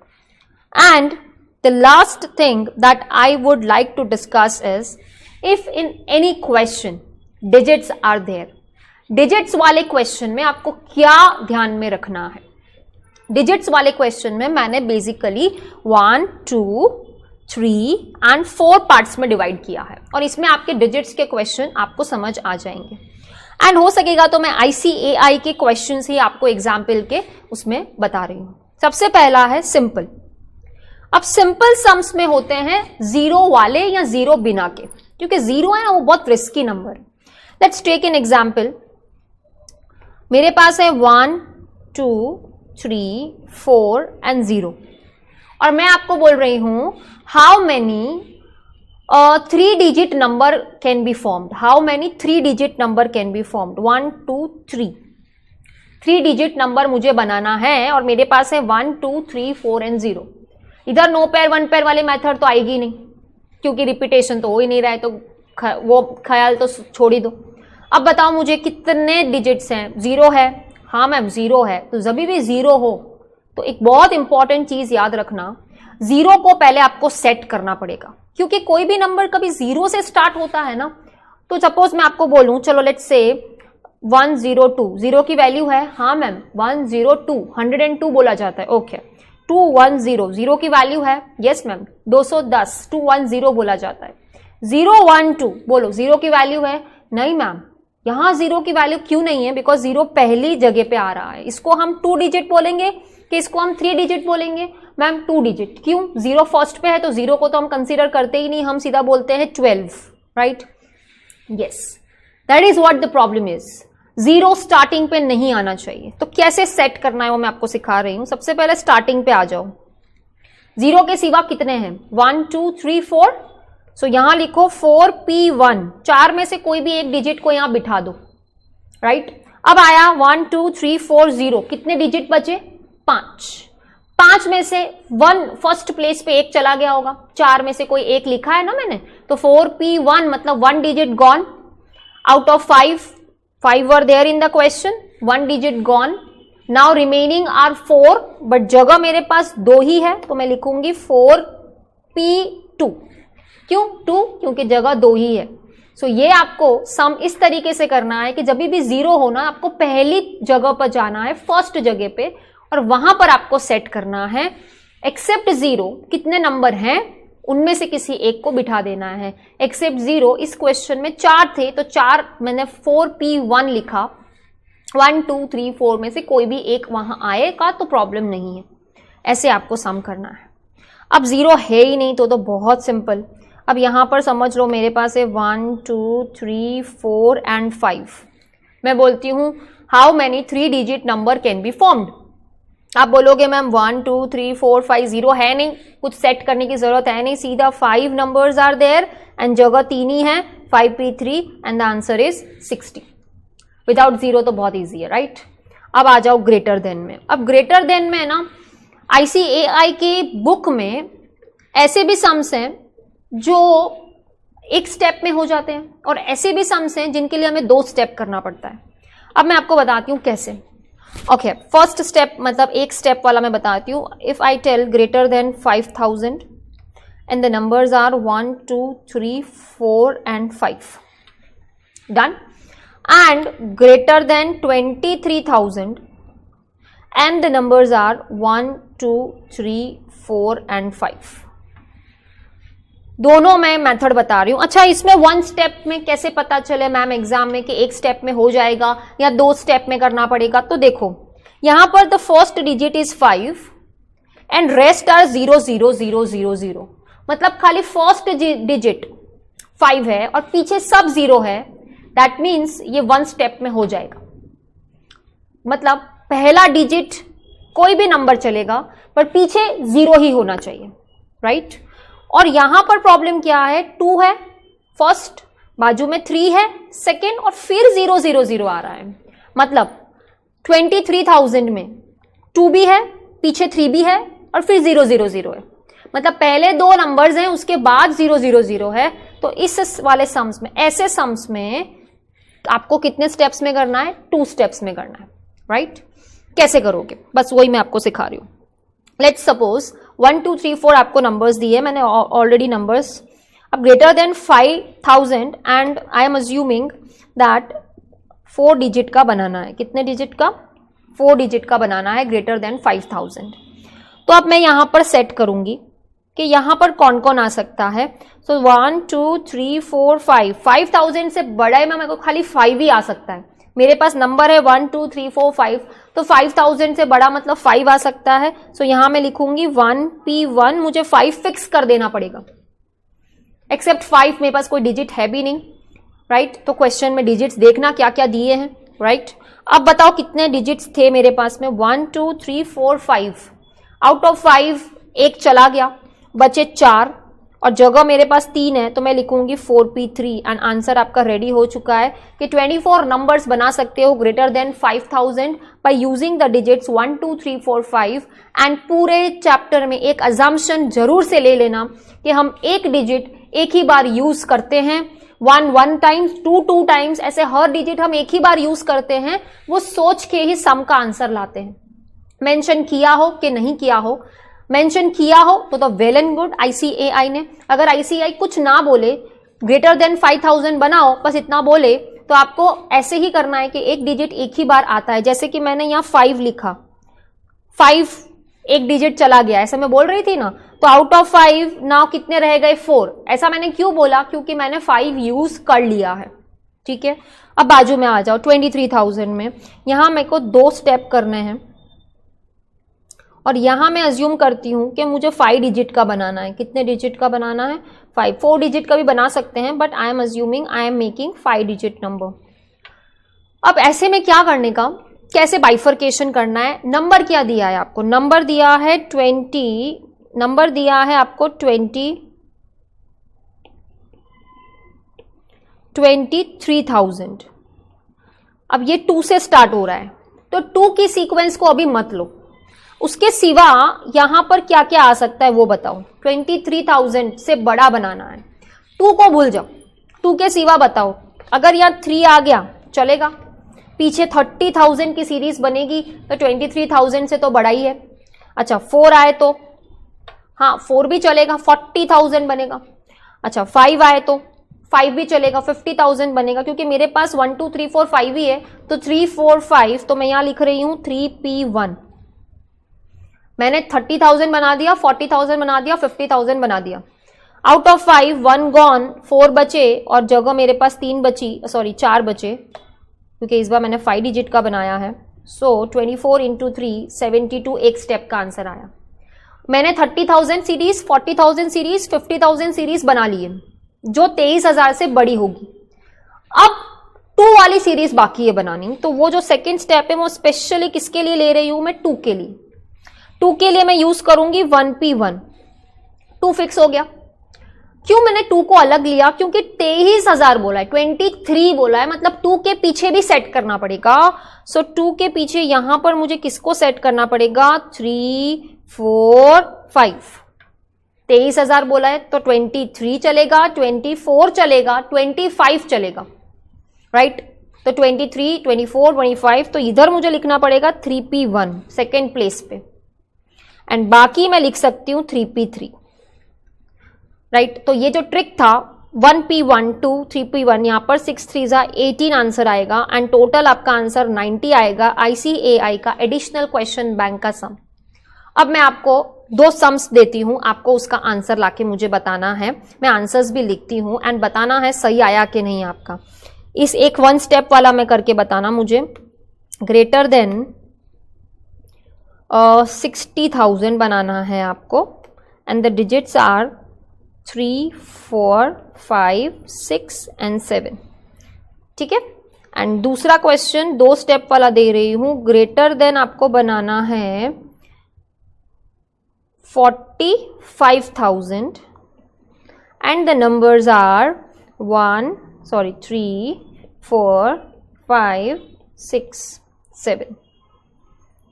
And the last thing that I would like to discuss is if in any question digits are there. Digits वाले question में आपको क्या ध्यान में रखना है? Digits वाले question में मैंने basically 1, 2, 3 and 4 पार्ट्स में डिवाइड किया है और इसमें आपके डिजिट्स के क्वेश्चन आपको समझ आ जाएंगे। एंड हो सकेगा तो मैं ICAI के क्वेश्चंस ही आपको एग्जाम्पल के उसमें बता रही हूं। सबसे पहला है सिंपल। अब सिंपल सम्स में होते हैं जीरो वाले या जीरो बिना के, क्योंकि जीरो है ना वो बहुत risky number. Let's take an example. मेरे पास है 1, 2, 3, 4 एंड 0 और मैं आपको बोल रही हूं how many 3 digit number can be formed. How many 3 digit number can be formed? 1, 2, 3। 3 digit number मुझे बनाना है और मेरे पास है 1, 2, 3, 4 एंड 0। इधर नो पेयर वन पेयर वाली मेथड तो आएगी नहीं क्योंकि रिपीटेशन तो हो ही नहीं रहा है, तो वो ख्याल तो छोड़ ही दो। अब बताओ मुझे कितने डिजिट्स हैं? 0 है। हाँ मैम 0 है। तो जब भी 0 हो तो एक बहुत इंपॉर्टेंट चीज याद रखना, 0 को पहले आपको सेट करना पड़ेगा, क्योंकि कोई भी नंबर कभी 0 से स्टार्ट होता है ना। तो सपोज मैं आपको बोलूं, चलो लेट्स से 102, 0 की वैल्यू है। हाँ मैम 102, 102 बोला जाता है। ओके 210, 0 की वैल्यू है। यस मैम 210, 210 बोला जाता है। 012 बोलो 0 की वैल्यू है। नहीं मैम यहां 0 की वैल्यू क्यों नहीं है? बिकॉज 0 पहली जगह पे आ रहा है। इसको हम 2 डिजिट बोलेंगे कि इसको हम 3 डिजिट बोलेंगे? Ma'am 2 digit. क्यों? 0 फर्स्ट पे है तो 0 को तो हम कंसीडर करते ही नहीं, हम सीधा बोलते हैं 12, right? Yes, that is what the problem is. 0 starting पे नहीं आना चाहिए। तो कैसे सेट करना है वो मैं आपको सिखा रही हूं। सबसे पहले स्टार्टिंग पे आ जाओ। जीरो के सिवा कितने हैं? 1 2 3 4। सो यहां लिखो 4P1, 4 में से कोई भी एक डिजिट को यहां बिठा दो, राइट। अब आया 1 2 3 4 0, कितने डिजिट बचे? 5। 5 में से 1 फर्स्ट प्लेस पे एक चला गया होगा, 4 में से कोई एक लिखा है ना मैंने, तो 4P1 मतलब 1 digit gone out of 5 were there in the question, 1 digit gone. Now remaining are 4, but जगह मेरे पास 2 ही है, तो मैं लिखूंगी 4P2। क्यों 2? क्योंकि जगह 2 ही है। सो ये आपको सम इस तरीके से करना है कि जब भी 0 हो ना, आपको पहली जगह पर जाना है, फर्स्ट जगह पे, और वहां पर आपको सेट करना है एक्सेप्ट 0 कितने नंबर हैं उनमें से किसी एक को बिठा देना है। एक्सेप्ट 0 इस क्वेश्चन में 4 थे, तो 4 मैंने 4P1 लिखा, 1 2 3 4 में से कोई भी एक वहां आएगा तो प्रॉब्लम नहीं है। ऐसे आपको सम करना है। अब 0 है ही नहीं तो बहुत सिंपल। अब यहां पर समझ लो मेरे पास है 1 2 3 4 एंड 5। मैं बोलती हूं how many 3 digit number can be formed. आप बोलोगे मैम 1 2 3 4 5 0 है नहीं, कुछ सेट करने की जरूरत है नहीं, सीधा 5 नंबर्स आर देयर एंड जगह 3 ही है, 5P3 and the answer is 60। Without 0 तो बहुत ईजी है, राइट। अब आ जाओ ग्रेटर देन में। अब ग्रेटर देन में ना ICAI की बुक में ऐसे भी सम्स हैं जो एक स्टेप में हो जाते हैं, और ऐसे भी सम्स हैं जिनके लिए हमें 2 स्टेप करना पड़ता है। अब मैं आपको बताती हूं कैसे। ओके, फर्स्ट स्टेप मतलब एक स्टेप वाला मैं बताती हूँ। If I tell greater than 5000 and the numbers are 1 2 3 4 and 5, done. And greater than 23,000 and the numbers are 1 2 3 4 and 5। दोनों मैं मेथड बता रही हूं। अच्छा, इसमें 1 स्टेप में कैसे पता चले मैम एग्जाम में कि एक स्टेप में हो जाएगा या 2 स्टेप में करना पड़ेगा? तो देखो यहां पर the first digit is 5 and rest are 0 0 0 0 0, मतलब खाली फर्स्ट डिजिट 5 है और पीछे सब 0 है। दैट मीन्स ये 1 स्टेप में हो जाएगा। मतलब पहला डिजिट कोई भी नंबर चलेगा पर पीछे 0 ही होना चाहिए, राइट। और यहां पर प्रॉब्लम क्या है, 2 है फर्स्ट, बाजू में 3 है सेकेंड, और फिर 0 0 0 आ रहा है। मतलब 23,000 में 2 भी है, पीछे 3 भी है, और फिर 0 0 0 है। मतलब पहले 2 नंबर्स हैं, उसके बाद 0 0 0 है। तो इस वाले सम्स में, ऐसे सम्स में आपको कितने स्टेप्स में करना है? 2 स्टेप्स में करना है, राइट। कैसे करोगे बस वही मैं आपको सिखा रही हूं। लेट्स सपोज 1 2 3 4 आपको नंबर्स दिए मैंने ऑलरेडी नंबर्स। अब greater than 5000 and I am assuming that 4 digit का बनाना है। कितने डिजिट का? 4 डिजिट का बनाना है ग्रेटर देन 5000। तो अब मैं यहां पर सेट करूंगी कि यहां पर कौन कौन आ सकता है। सो 1 2 3 4 5, 5000 से बड़ा है, मेरे को खाली 5 ही आ सकता है। मेरे पास नंबर है 1 2 3 4 5, तो 5000 से बड़ा मतलब 5 आ सकता है। सो यहां मैं लिखूंगी 1P1, मुझे 5 फिक्स कर देना पड़ेगा। एक्सेप्ट 5 मेरे पास कोई डिजिट है भी नहीं, राइट। तो क्वेश्चन में डिजिट्स देखना क्या क्या दिए हैं, राइट। अब बताओ कितने डिजिट्स थे मेरे पास में? 1 2 3 4 5। आउट ऑफ 5 एक चला गया, बचे 4, और जगह मेरे पास 3 है, तो मैं लिखूंगी 4P3 एंड आंसर आपका रेडी हो चुका है कि 24 नंबर्स बना सकते हो greater than 5000 by using the digits 1 2 3 4 5। And पूरे चैप्टर में एक अजम्पशन जरूर से ले लेना कि हम एक डिजिट एक ही बार यूज करते हैं, 1 टाइम्स, 2 टाइम्स, ऐसे हर डिजिट हम एक ही बार यूज करते हैं। वो सोच के ही सम का आंसर लाते हैं। मेंशन किया हो कि नहीं किया हो, मेंशन किया हो तो वेल एंड गुड ICAI ने। अगर ICAI कुछ ना बोले, ग्रेटर देन 5000 बनाओ, बस इतना बोले, तो आपको ऐसे ही करना है कि एक डिजिट एक ही बार आता है। जैसे कि मैंने यहाँ 5 लिखा, 5 एक डिजिट चला गया, ऐसा मैं बोल रही थी ना। तो आउट ऑफ 5 नाउ कितने रह गए? 4। ऐसा मैंने क्यों बोला? क्योंकि मैंने 5 यूज कर लिया है, ठीक है। अब बाजू में आ जाओ 23,000 में, यहां मेरे को 2 स्टेप करने हैं, और यहां मैं अज्यूम करती हूं कि मुझे 5 डिजिट का बनाना है। कितने डिजिट का बनाना है? 5। 4 डिजिट का भी बना सकते हैं, but I am assuming I am making 5 digit number. अब ऐसे में क्या करने का, कैसे बाइफरकेशन करना है? नंबर क्या दिया है आपको? नंबर दिया है 20 नंबर दिया है आपको 23,000। अब ये 2 से स्टार्ट हो रहा है, तो 2 की सीक्वेंस को अभी मत लो, उसके सिवा यहां पर क्या क्या आ सकता है वो बताओ। 23,000 से बड़ा बनाना है, 2 को भूल जाओ, 2 के सिवा बताओ। अगर यहाँ 3 आ गया चलेगा, पीछे 30,000 की सीरीज बनेगी तो 23,000 से तो बड़ा ही है। अच्छा 4 आए तो हाँ 4 भी चलेगा, 40,000 बनेगा। अच्छा 5 आए तो 5 भी चलेगा, 50,000 बनेगा, क्योंकि मेरे पास 1 2 3 4 5 ही है, तो 3 4 5, तो मैं यहां लिख रही हूं 3P1। मैंने 30,000 बना दिया, 40,000 बना दिया, 50,000 बना दिया। आउट ऑफ 5 1 गॉन, 4 बचे और जगह मेरे पास 4 बचे, क्योंकि इस बार मैंने 5 डिजिट का बनाया है। सो 24 इंटू 3 72 एक स्टेप का आंसर आया। मैंने 30,000 सीरीज, 40,000 सीरीज, 50,000 सीरीज बना ली है, जो 23,000 से बड़ी होगी। अब 2 वाली सीरीज बाकी है बनानी, तो वो जो सेकेंड स्टेप है वो स्पेशली किसके लिए ले रही हूं मैं? 2 के लिए। 2 के लिए मैं यूज करूंगी 1P1। 2 फिक्स हो गया। क्यों मैंने 2 को अलग लिया? क्योंकि 23,000 बोला है, 23 बोला है, मतलब 2 के पीछे भी सेट करना पड़ेगा। सो 2 के पीछे यहां पर मुझे किसको सेट करना पड़ेगा? 3 4 5। 23,000 बोला है तो 23 चलेगा, 24 चलेगा, 25 चलेगा, राइट? तो 23 24 25, तो इधर मुझे लिखना पड़ेगा 3P1 सेकेंड प्लेस पे, एंड बाकी मैं लिख सकती हूं 3P3, राइट? तो ये जो ट्रिक था 1P1 2 3P1, यहां पर 6 3 18 आंसर आएगा, एंड टोटल आपका आंसर 90 आएगा। ICAI का एडिशनल क्वेश्चन बैंक का सम। अब मैं आपको 2 सम्स देती हूं, आपको उसका आंसर लाके मुझे बताना है। मैं आंसर्स भी लिखती हूं एंड बताना है सही आया कि नहीं आपका। इस एक 1 स्टेप वाला मैं करके बताना मुझे। ग्रेटर देन 60,000 बनाना है आपको, and the digits are 3 4 5 6 and 7, ठीक है? एंड दूसरा क्वेश्चन 2 स्टेप वाला दे रही हूं। ग्रेटर देन आपको बनाना है 45,000 and the numbers are 3 4 5 6 7,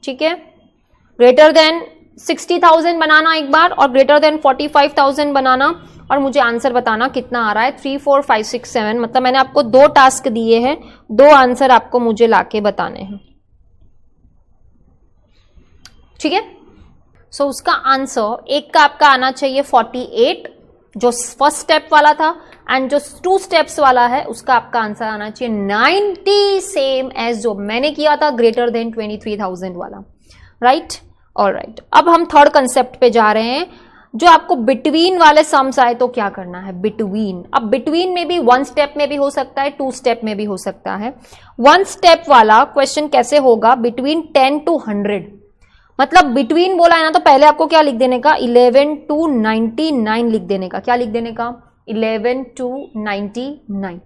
ठीक है? ग्रेटर देन 60,000 बनाना एक बार, और ग्रेटर देन 45,000 बनाना, और मुझे आंसर बताना कितना आ रहा है। 3 4 5 6 7, मतलब मैंने आपको 2 टास्क दिए हैं, 2 आंसर आपको मुझे लाके बताने हैं, ठीक है? सो उसका आंसर एक का आपका आना चाहिए 48, जो फर्स्ट स्टेप वाला था, एंड जो 2 स्टेप्स वाला है उसका आपका आंसर आना चाहिए 90, सेम एज जो मैंने किया था ग्रेटर देन 23,000 वाला, राइट? ऑलराइट, अब हम थर्ड कंसेप्ट पे जा रहे हैं। जो आपको बिटवीन वाले सम्स आए तो क्या करना है? बिटवीन। अब बिटवीन में भी 1 स्टेप में भी हो सकता है, 2 स्टेप में भी हो सकता है। 1 स्टेप वाला क्वेश्चन कैसे होगा? बिटवीन 10 to 100, मतलब बिटवीन बोला है ना, तो पहले आपको क्या लिख देने का? 11 to 99 लिख देने का। क्या लिख देने का? 11 to 99,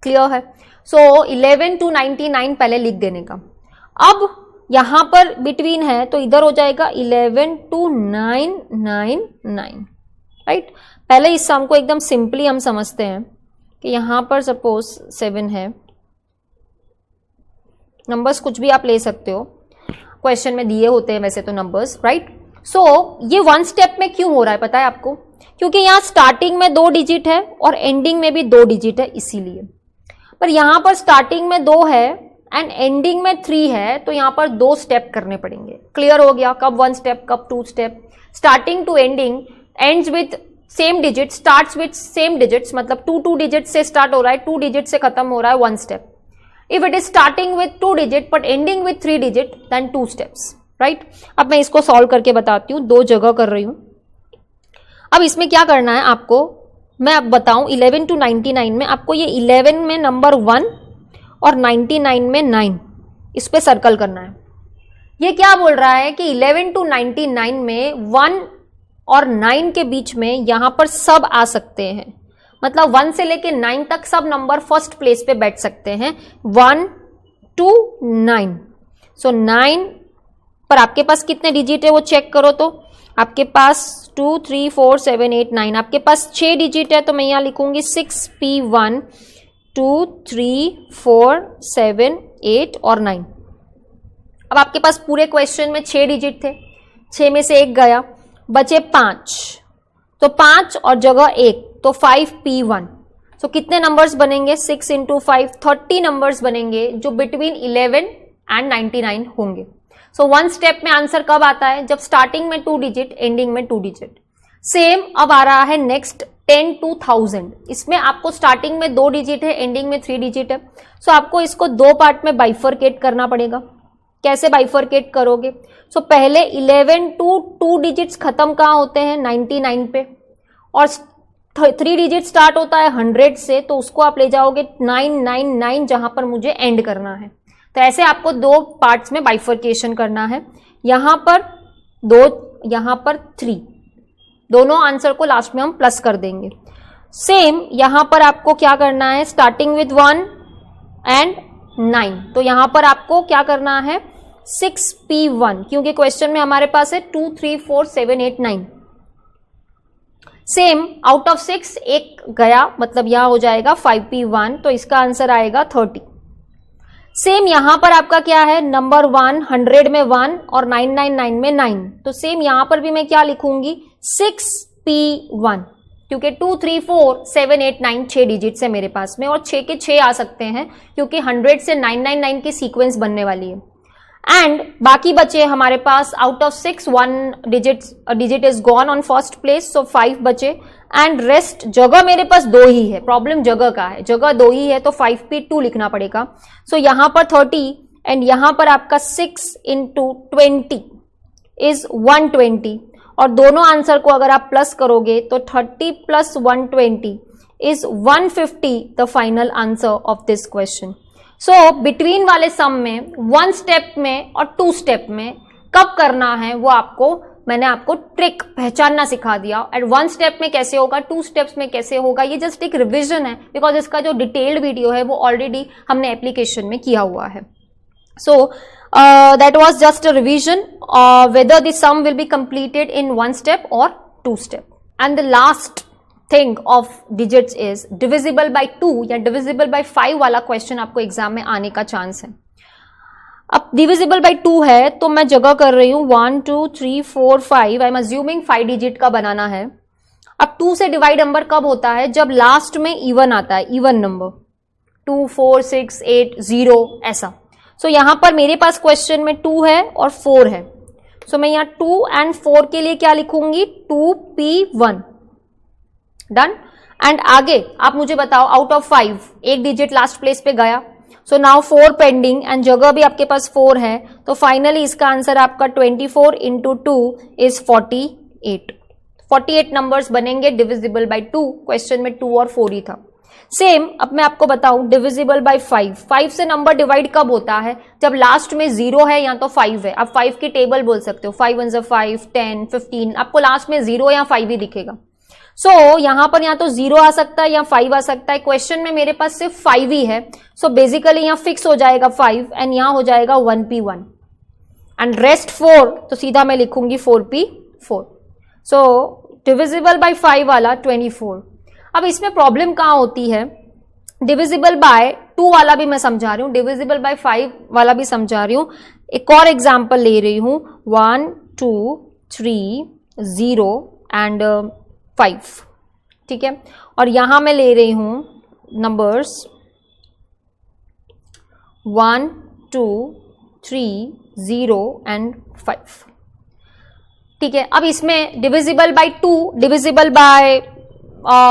क्लियर है? सो 11 to 99 पहले लिख देने का। अब यहां पर बिटवीन है तो इधर हो जाएगा 11 to 999, राइट? पहले इस सम को एकदम सिंपली हम समझते हैं कि यहां पर सपोज 7 है, नंबर्स कुछ भी आप ले सकते हो, क्वेश्चन में दिए होते हैं वैसे तो नंबर्स, राइट? सो ये 1 स्टेप में क्यों हो रहा है पता है आपको? क्योंकि यहां स्टार्टिंग में 2 डिजिट है और एंडिंग में भी 2 डिजिट है, इसीलिए। पर यहां पर स्टार्टिंग में 2 है एंड एंडिंग में 3 है, तो यहां पर 2 स्टेप करने पड़ेंगे। क्लियर हो गया? कब 1 स्टेप, कब 2 step? Starting to ending, ends with same digit, starts with same digits, मतलब 2 डिजिट से स्टार्ट हो रहा है, 2 डिजिट से खत्म हो रहा है, 1 step. If it is starting with 2 digit but ending with 3 digit, then 2 steps, right? अब मैं इसको सॉल्व करके बताती हूँ, 2 जगह कर रही हूँ। अब इसमें क्या करना है आपको, मैं अब बताऊं। 11 to 99 में आपको ये 11 में नंबर 1 और 99 में 9, इस पे सर्कल करना है। ये क्या बोल रहा है कि 11 to 99 में 1 और 9 के बीच में यहां पर सब आ सकते हैं, मतलब 1 से लेके 9 तक सब नंबर फर्स्ट प्लेस पे बैठ सकते हैं, 1 to 9। सो 9 पर आपके पास कितने डिजिट है वो चेक करो, तो आपके पास 2 3 4 7 8 9, आपके पास 6 डिजिट है, तो मैं यहाँ लिखूंगी 6P1 2 3 4 7 8 और 9। अब आपके पास पूरे क्वेश्चन में 6 डिजिट थे, 6 में से एक गया, बचे 5, तो 5 और जगह 1, तो 5P1। तो कितने नंबर्स बनेंगे? 6 इंटू 5 30 नंबर्स बनेंगे जो बिटवीन 11 एंड 99 होंगे। सो वन स्टेप में आंसर कब आता है? जब स्टार्टिंग में 2 डिजिट, एंडिंग में 2 डिजिट। सेम अब आ रहा है नेक्स्ट 10 to 1000। इसमें आपको स्टार्टिंग में 2 डिजिट है, एंडिंग में 3 डिजिट है। सो आपको इसको 2 पार्ट में बाइफरकेट करना पड़ेगा। कैसे बाइफरकेट करोगे? सो पहले 11 to 2 डिजिट्स खत्म कहाँ होते हैं? 99 पे, और 3 डिजिट स्टार्ट होता है 100 से, तो उसको आप ले जाओगे 999 जहां पर मुझे एंड करना है। तो ऐसे आपको 2 पार्ट्स में बाइफरकेशन करना है, यहां पर 2, यहां पर 3, दोनों आंसर को लास्ट में हम प्लस कर देंगे। सेम यहां पर आपको क्या करना है? स्टार्टिंग विद 1 एंड 9, तो यहां पर आपको क्या करना है? 6P1, क्योंकि क्वेश्चन में हमारे पास है 2 3 4 7 8 9। सेम आउट ऑफ 6 एक गया, मतलब यहां हो जाएगा 5P1, तो इसका आंसर आएगा 30। सेम यहां पर आपका क्या है? नंबर 1 100 में 1 और 999 में 9, तो सेम यहां पर भी मैं क्या लिखूंगी? 6P1, क्योंकि 2 3 4 7 8 9 6 डिजिट्स है मेरे पास में, और 6 के 6 आ सकते हैं क्योंकि 100 से 999 की सीक्वेंस बनने वाली है। एंड बाकी बचे हमारे पास out of 6 1 digit is gone on first place, so 5 बचे, एंड रेस्ट जगह मेरे पास 2 ही है। प्रॉब्लम जगह का है, जगह 2 ही है, तो 5P2 लिखना पड़ेगा। सो यहां पर 30 एंड यहां पर आपका 6 इंटू 20 इज 120, और दोनों आंसर को अगर आप प्लस करोगे तो 30 plus 120 is 150 the final answer of this question. So between वाले सम में 1 स्टेप में और 2 स्टेप में कब करना है वो मैंने आपको ट्रिक पहचानना सिखा दिया। एट 1 स्टेप में कैसे होगा, 2 स्टेप्स में कैसे होगा, ये जस्ट एक रिविजन है, बिकॉज इसका जो डिटेल्ड वीडियो है वो ऑलरेडी हमने एप्लीकेशन में किया हुआ है। सो that was just a revision whether the sum will be completed in 1 step or 2 step. And the last thing of digits is divisible by 2 या divisible by 5 वाला क्वेश्चन आपको एग्जाम में आने का चांस है। अब divisible by 2 है तो मैं जगह कर रही हूं 1 2 3 4 5, आई एम अज्यूमिंग 5 डिजिट का बनाना है। अब 2 से डिवाइड नंबर कब होता है? जब लास्ट में इवन आता है, इवन नंबर 2 4 6 8 0 ऐसा। सो यहां पर मेरे पास क्वेश्चन में 2 है और 4 है, सो मैं यहां 2 एंड 4 के लिए क्या लिखूंगी? 2P1 done. एंड आगे आप मुझे बताओ आउट ऑफ 5 एक डिजिट लास्ट प्लेस पे गया, सो नाउ 4 पेंडिंग एंड जगह भी आपके पास 4 है, तो फाइनली इसका आंसर आपका 24 इंटू 2 इज 48। 48 नंबर्स बनेंगे डिविजिबल बाय 2। क्वेश्चन में 2 और 4 ही था। सेम अब मैं आपको बताऊं डिविजिबल बाय 5। 5 से नंबर डिवाइड कब होता है? जब लास्ट में 0 है या तो 5 है। आप 5 की टेबल बोल सकते हो, 5 1 5 10 15, आपको लास्ट में 0 या 5 ही दिखेगा। सो यहां पर या तो 0 आ सकता है या 5 आ सकता है। क्वेश्चन में मेरे पास सिर्फ 5 ही है, सो बेसिकली यहां फिक्स हो जाएगा 5 एंड यहां हो जाएगा 1P1 एंड रेस्ट 4, तो सीधा मैं लिखूंगी 4P4। सो डिविजिबल बाय 5 वाला 24। अब इसमें प्रॉब्लम कहां होती है? डिविजिबल बाय 2 वाला भी मैं समझा रही हूं, डिविजिबल बाय 5 वाला भी समझा रही हूं। एक और एग्जांपल ले रही हूं 1 2 3 0 एंड 5, ठीक है। और यहां मैं ले रही हूं नंबर्स 1 2 3 0 एंड 5, ठीक है। अब इसमें डिविजिबल बाय 2 डिविजिबल बाय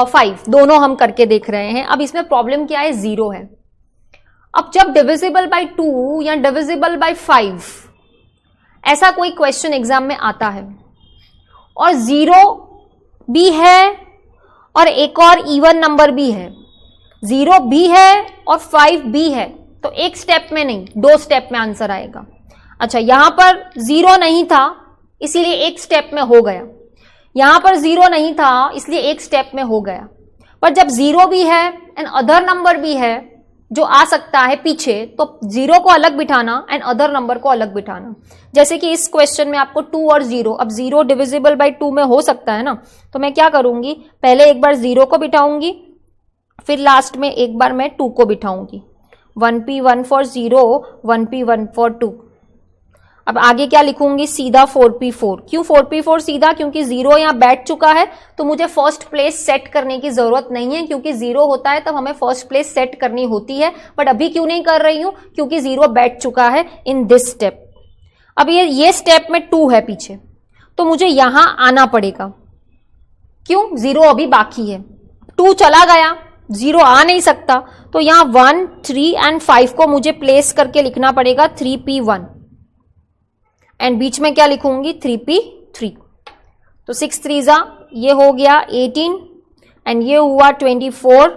5 दोनों हम करके देख रहे हैं। अब इसमें प्रॉब्लम क्या है? 0 है। अब जब डिविजिबल बाय 2 या डिविजिबल बाय 5 ऐसा कोई क्वेश्चन एग्जाम में आता है और 0 भी है और एक और इवन नंबर भी है, 0 भी है और 5 भी है, तो एक स्टेप में नहीं 2 स्टेप में आंसर आएगा। अच्छा, यहां पर 0 नहीं था इसीलिए एक स्टेप में हो गया, यहां पर 0 नहीं था इसलिए एक स्टेप में हो गया। पर जब 0 भी है एंड अदर नंबर भी है जो आ सकता है पीछे, तो 0 को अलग बिठाना एंड अदर नंबर को अलग बिठाना। जैसे कि इस क्वेश्चन में आपको 2 और 0, अब 0 डिविजिबल बाय 2 में हो सकता है ना, तो मैं क्या करूंगी, पहले एक बार 0 को बिठाऊंगी, फिर लास्ट में एक बार मैं 2 को बिठाऊंगी। 1p1 for 0, 1p1 for 2। अब आगे क्या लिखूंगी, सीधा 4p4। क्यों 4p4 सीधा, क्योंकि 0 यहां बैठ चुका है, तो मुझे फर्स्ट प्लेस सेट करने की जरूरत नहीं है, क्योंकि 0 होता है तब हमें फर्स्ट प्लेस सेट करनी होती है, बट अभी क्यों नहीं कर रही हूं, क्योंकि 0 बैठ चुका है इन दिस स्टेप। अब ये स्टेप में 2 है पीछे, तो मुझे यहां आना पड़ेगा। क्यों, 0 अभी बाकी है, 2 चला गया, 0 आ नहीं सकता, तो यहां 1, 3 एंड 5 को मुझे प्लेस करके लिखना पड़ेगा 3p1 एंड बीच में क्या लिखूंगी, 3p3। तो 6 3 ये हो गया 18 एंड ये हुआ 24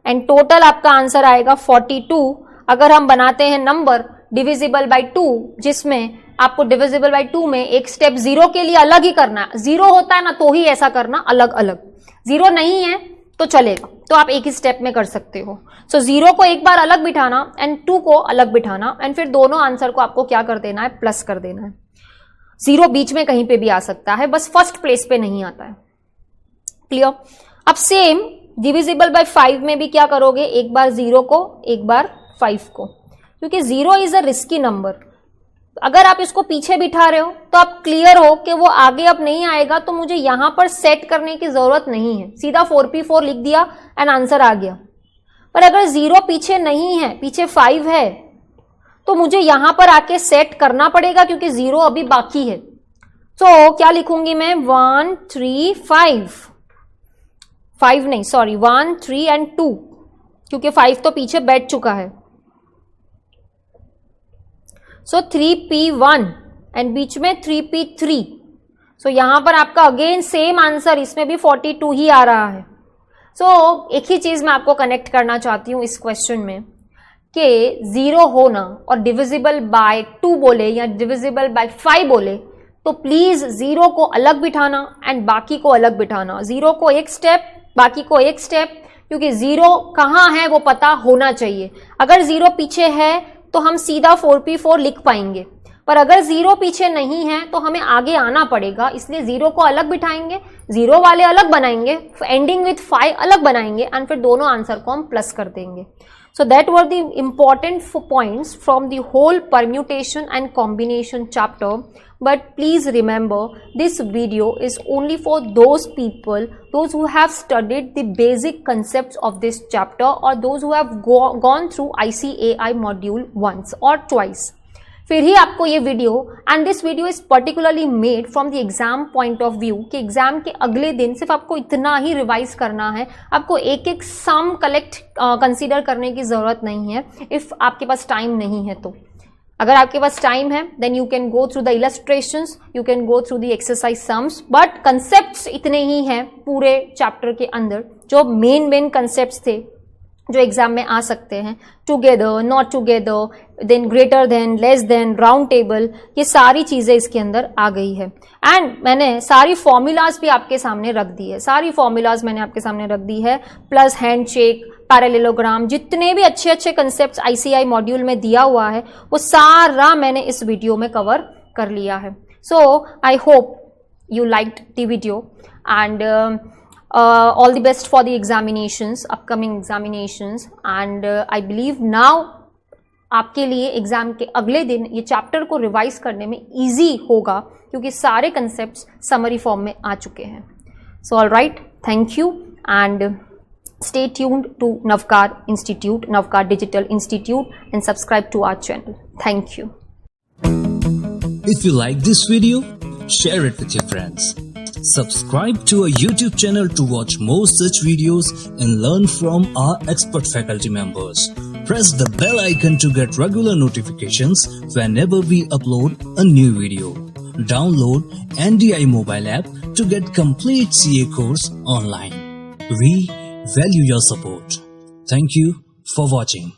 एंड टोटल आपका आंसर आएगा 42। अगर हम बनाते हैं नंबर डिविजिबल बाय 2, जिसमें आपको डिविजिबल बाय 2 में एक स्टेप 0 के लिए अलग ही करना है। 0 होता है ना तो ही ऐसा करना अलग अलग, 0 नहीं है तो चलेगा, तो आप एक ही स्टेप में कर सकते हो। सो 0 को एक बार अलग बिठाना एंड 2 को अलग बिठाना एंड फिर दोनों आंसर को आपको क्या कर देना है, प्लस कर देना है। 0 बीच में कहीं पे भी आ सकता है, बस फर्स्ट प्लेस पे नहीं आता है। क्लियर। अब सेम डिविजिबल बाय 5 में भी क्या करोगे, एक बार 0 को, एक बार 5 को, क्योंकि 0 इज अ रिस्की नंबर। अगर आप इसको पीछे बिठा रहे हो तो आप क्लियर हो कि वो आगे अब नहीं आएगा, तो मुझे यहां पर सेट करने की जरूरत नहीं है, सीधा 4p4 लिख दिया एंड आंसर आ गया। पर अगर 0 पीछे नहीं है, पीछे 5 है, तो मुझे यहां पर आके सेट करना पड़ेगा, क्योंकि 0 अभी बाकी है। तो क्या लिखूंगी मैं, 1 3 5 नहीं, सॉरी 1 3 एंड 2, क्योंकि 5 तो पीछे बैठ चुका है। सो 3p1 एंड बीच में 3p3। सो यहां पर आपका अगेन सेम आंसर, इसमें भी 42 ही आ रहा है। सो एक ही चीज मैं आपको कनेक्ट करना चाहती हूं इस क्वेश्चन में, कि 0 होना और डिविजिबल बाय 2 बोले या डिविजिबल बाय 5 बोले, तो प्लीज 0 को अलग बिठाना एंड बाकी को अलग बिठाना। 0 को एक स्टेप, बाकी को एक स्टेप, क्योंकि 0 कहां है वो पता होना चाहिए। अगर 0 पीछे है तो हम सीधा 4p4 लिख पाएंगे, पर अगर 0 पीछे नहीं है तो हमें आगे आना पड़ेगा, इसलिए 0 को अलग बिठाएंगे, 0 वाले अलग बनाएंगे, एंडिंग विथ 5 अलग बनाएंगे एंड फिर दोनों आंसर को हम प्लस कर देंगे। So that were the important points from the whole permutation and combination chapter. But please remember, this video is only for those people, those who have studied the basic concepts of this chapter, or those who have gone through ICAI module once or twice. फिर ही आपको ये video, and this video is particularly made from the exam point of view, कि exam के अगले दिन सिर्फ आपको इतना ही रिवाइज करना है, आपको एक एक सम कलेक्ट कंसीडर करने की जरूरत नहीं है इफ आपके पास टाइम नहीं है तो। अगर आपके पास टाइम है then you can go through the illustrations, you can go through the exercise sums, but concepts इतने ही हैं पूरे चैप्टर के अंदर, जो मेन कंसेप्ट्स थे जो एग्जाम में आ सकते हैं। Together, not together, then greater than, less than, round table, ये सारी चीजें इसके अंदर आ गई है। एंड मैंने सारी फॉर्मूलाज भी आपके सामने रख दी है, सारी फॉर्मूलाज मैंने आपके सामने रख दी है, प्लस हैंडशेक, पैरेललोग्राम, जितने भी अच्छे अच्छे कंसेप्ट ICAI मॉड्यूल में दिया हुआ है वो सारा मैंने इस वीडियो में कवर कर लिया है। So I hope you liked the video, and all the best for the examinations, upcoming examinations, and I believe now आपके लिए एग्जाम के अगले दिन ये चैप्टर को रिवाइज करने में इजी होगा, क्योंकि सारे कंसेप्ट्स समरी फॉर्म में आ चुके हैं। So all right, thank you and stay tuned to Navkar Institute, Navkar Digital Institute, and subscribe to our channel. Thank you. If you like this video, share it with your friends. Subscribe to our YouTube channel to watch more such videos and learn from our expert faculty members. Press the bell icon to get regular notifications whenever we upload a new video. Download NDI mobile app to get complete CA course online. We value your support. Thank you for watching.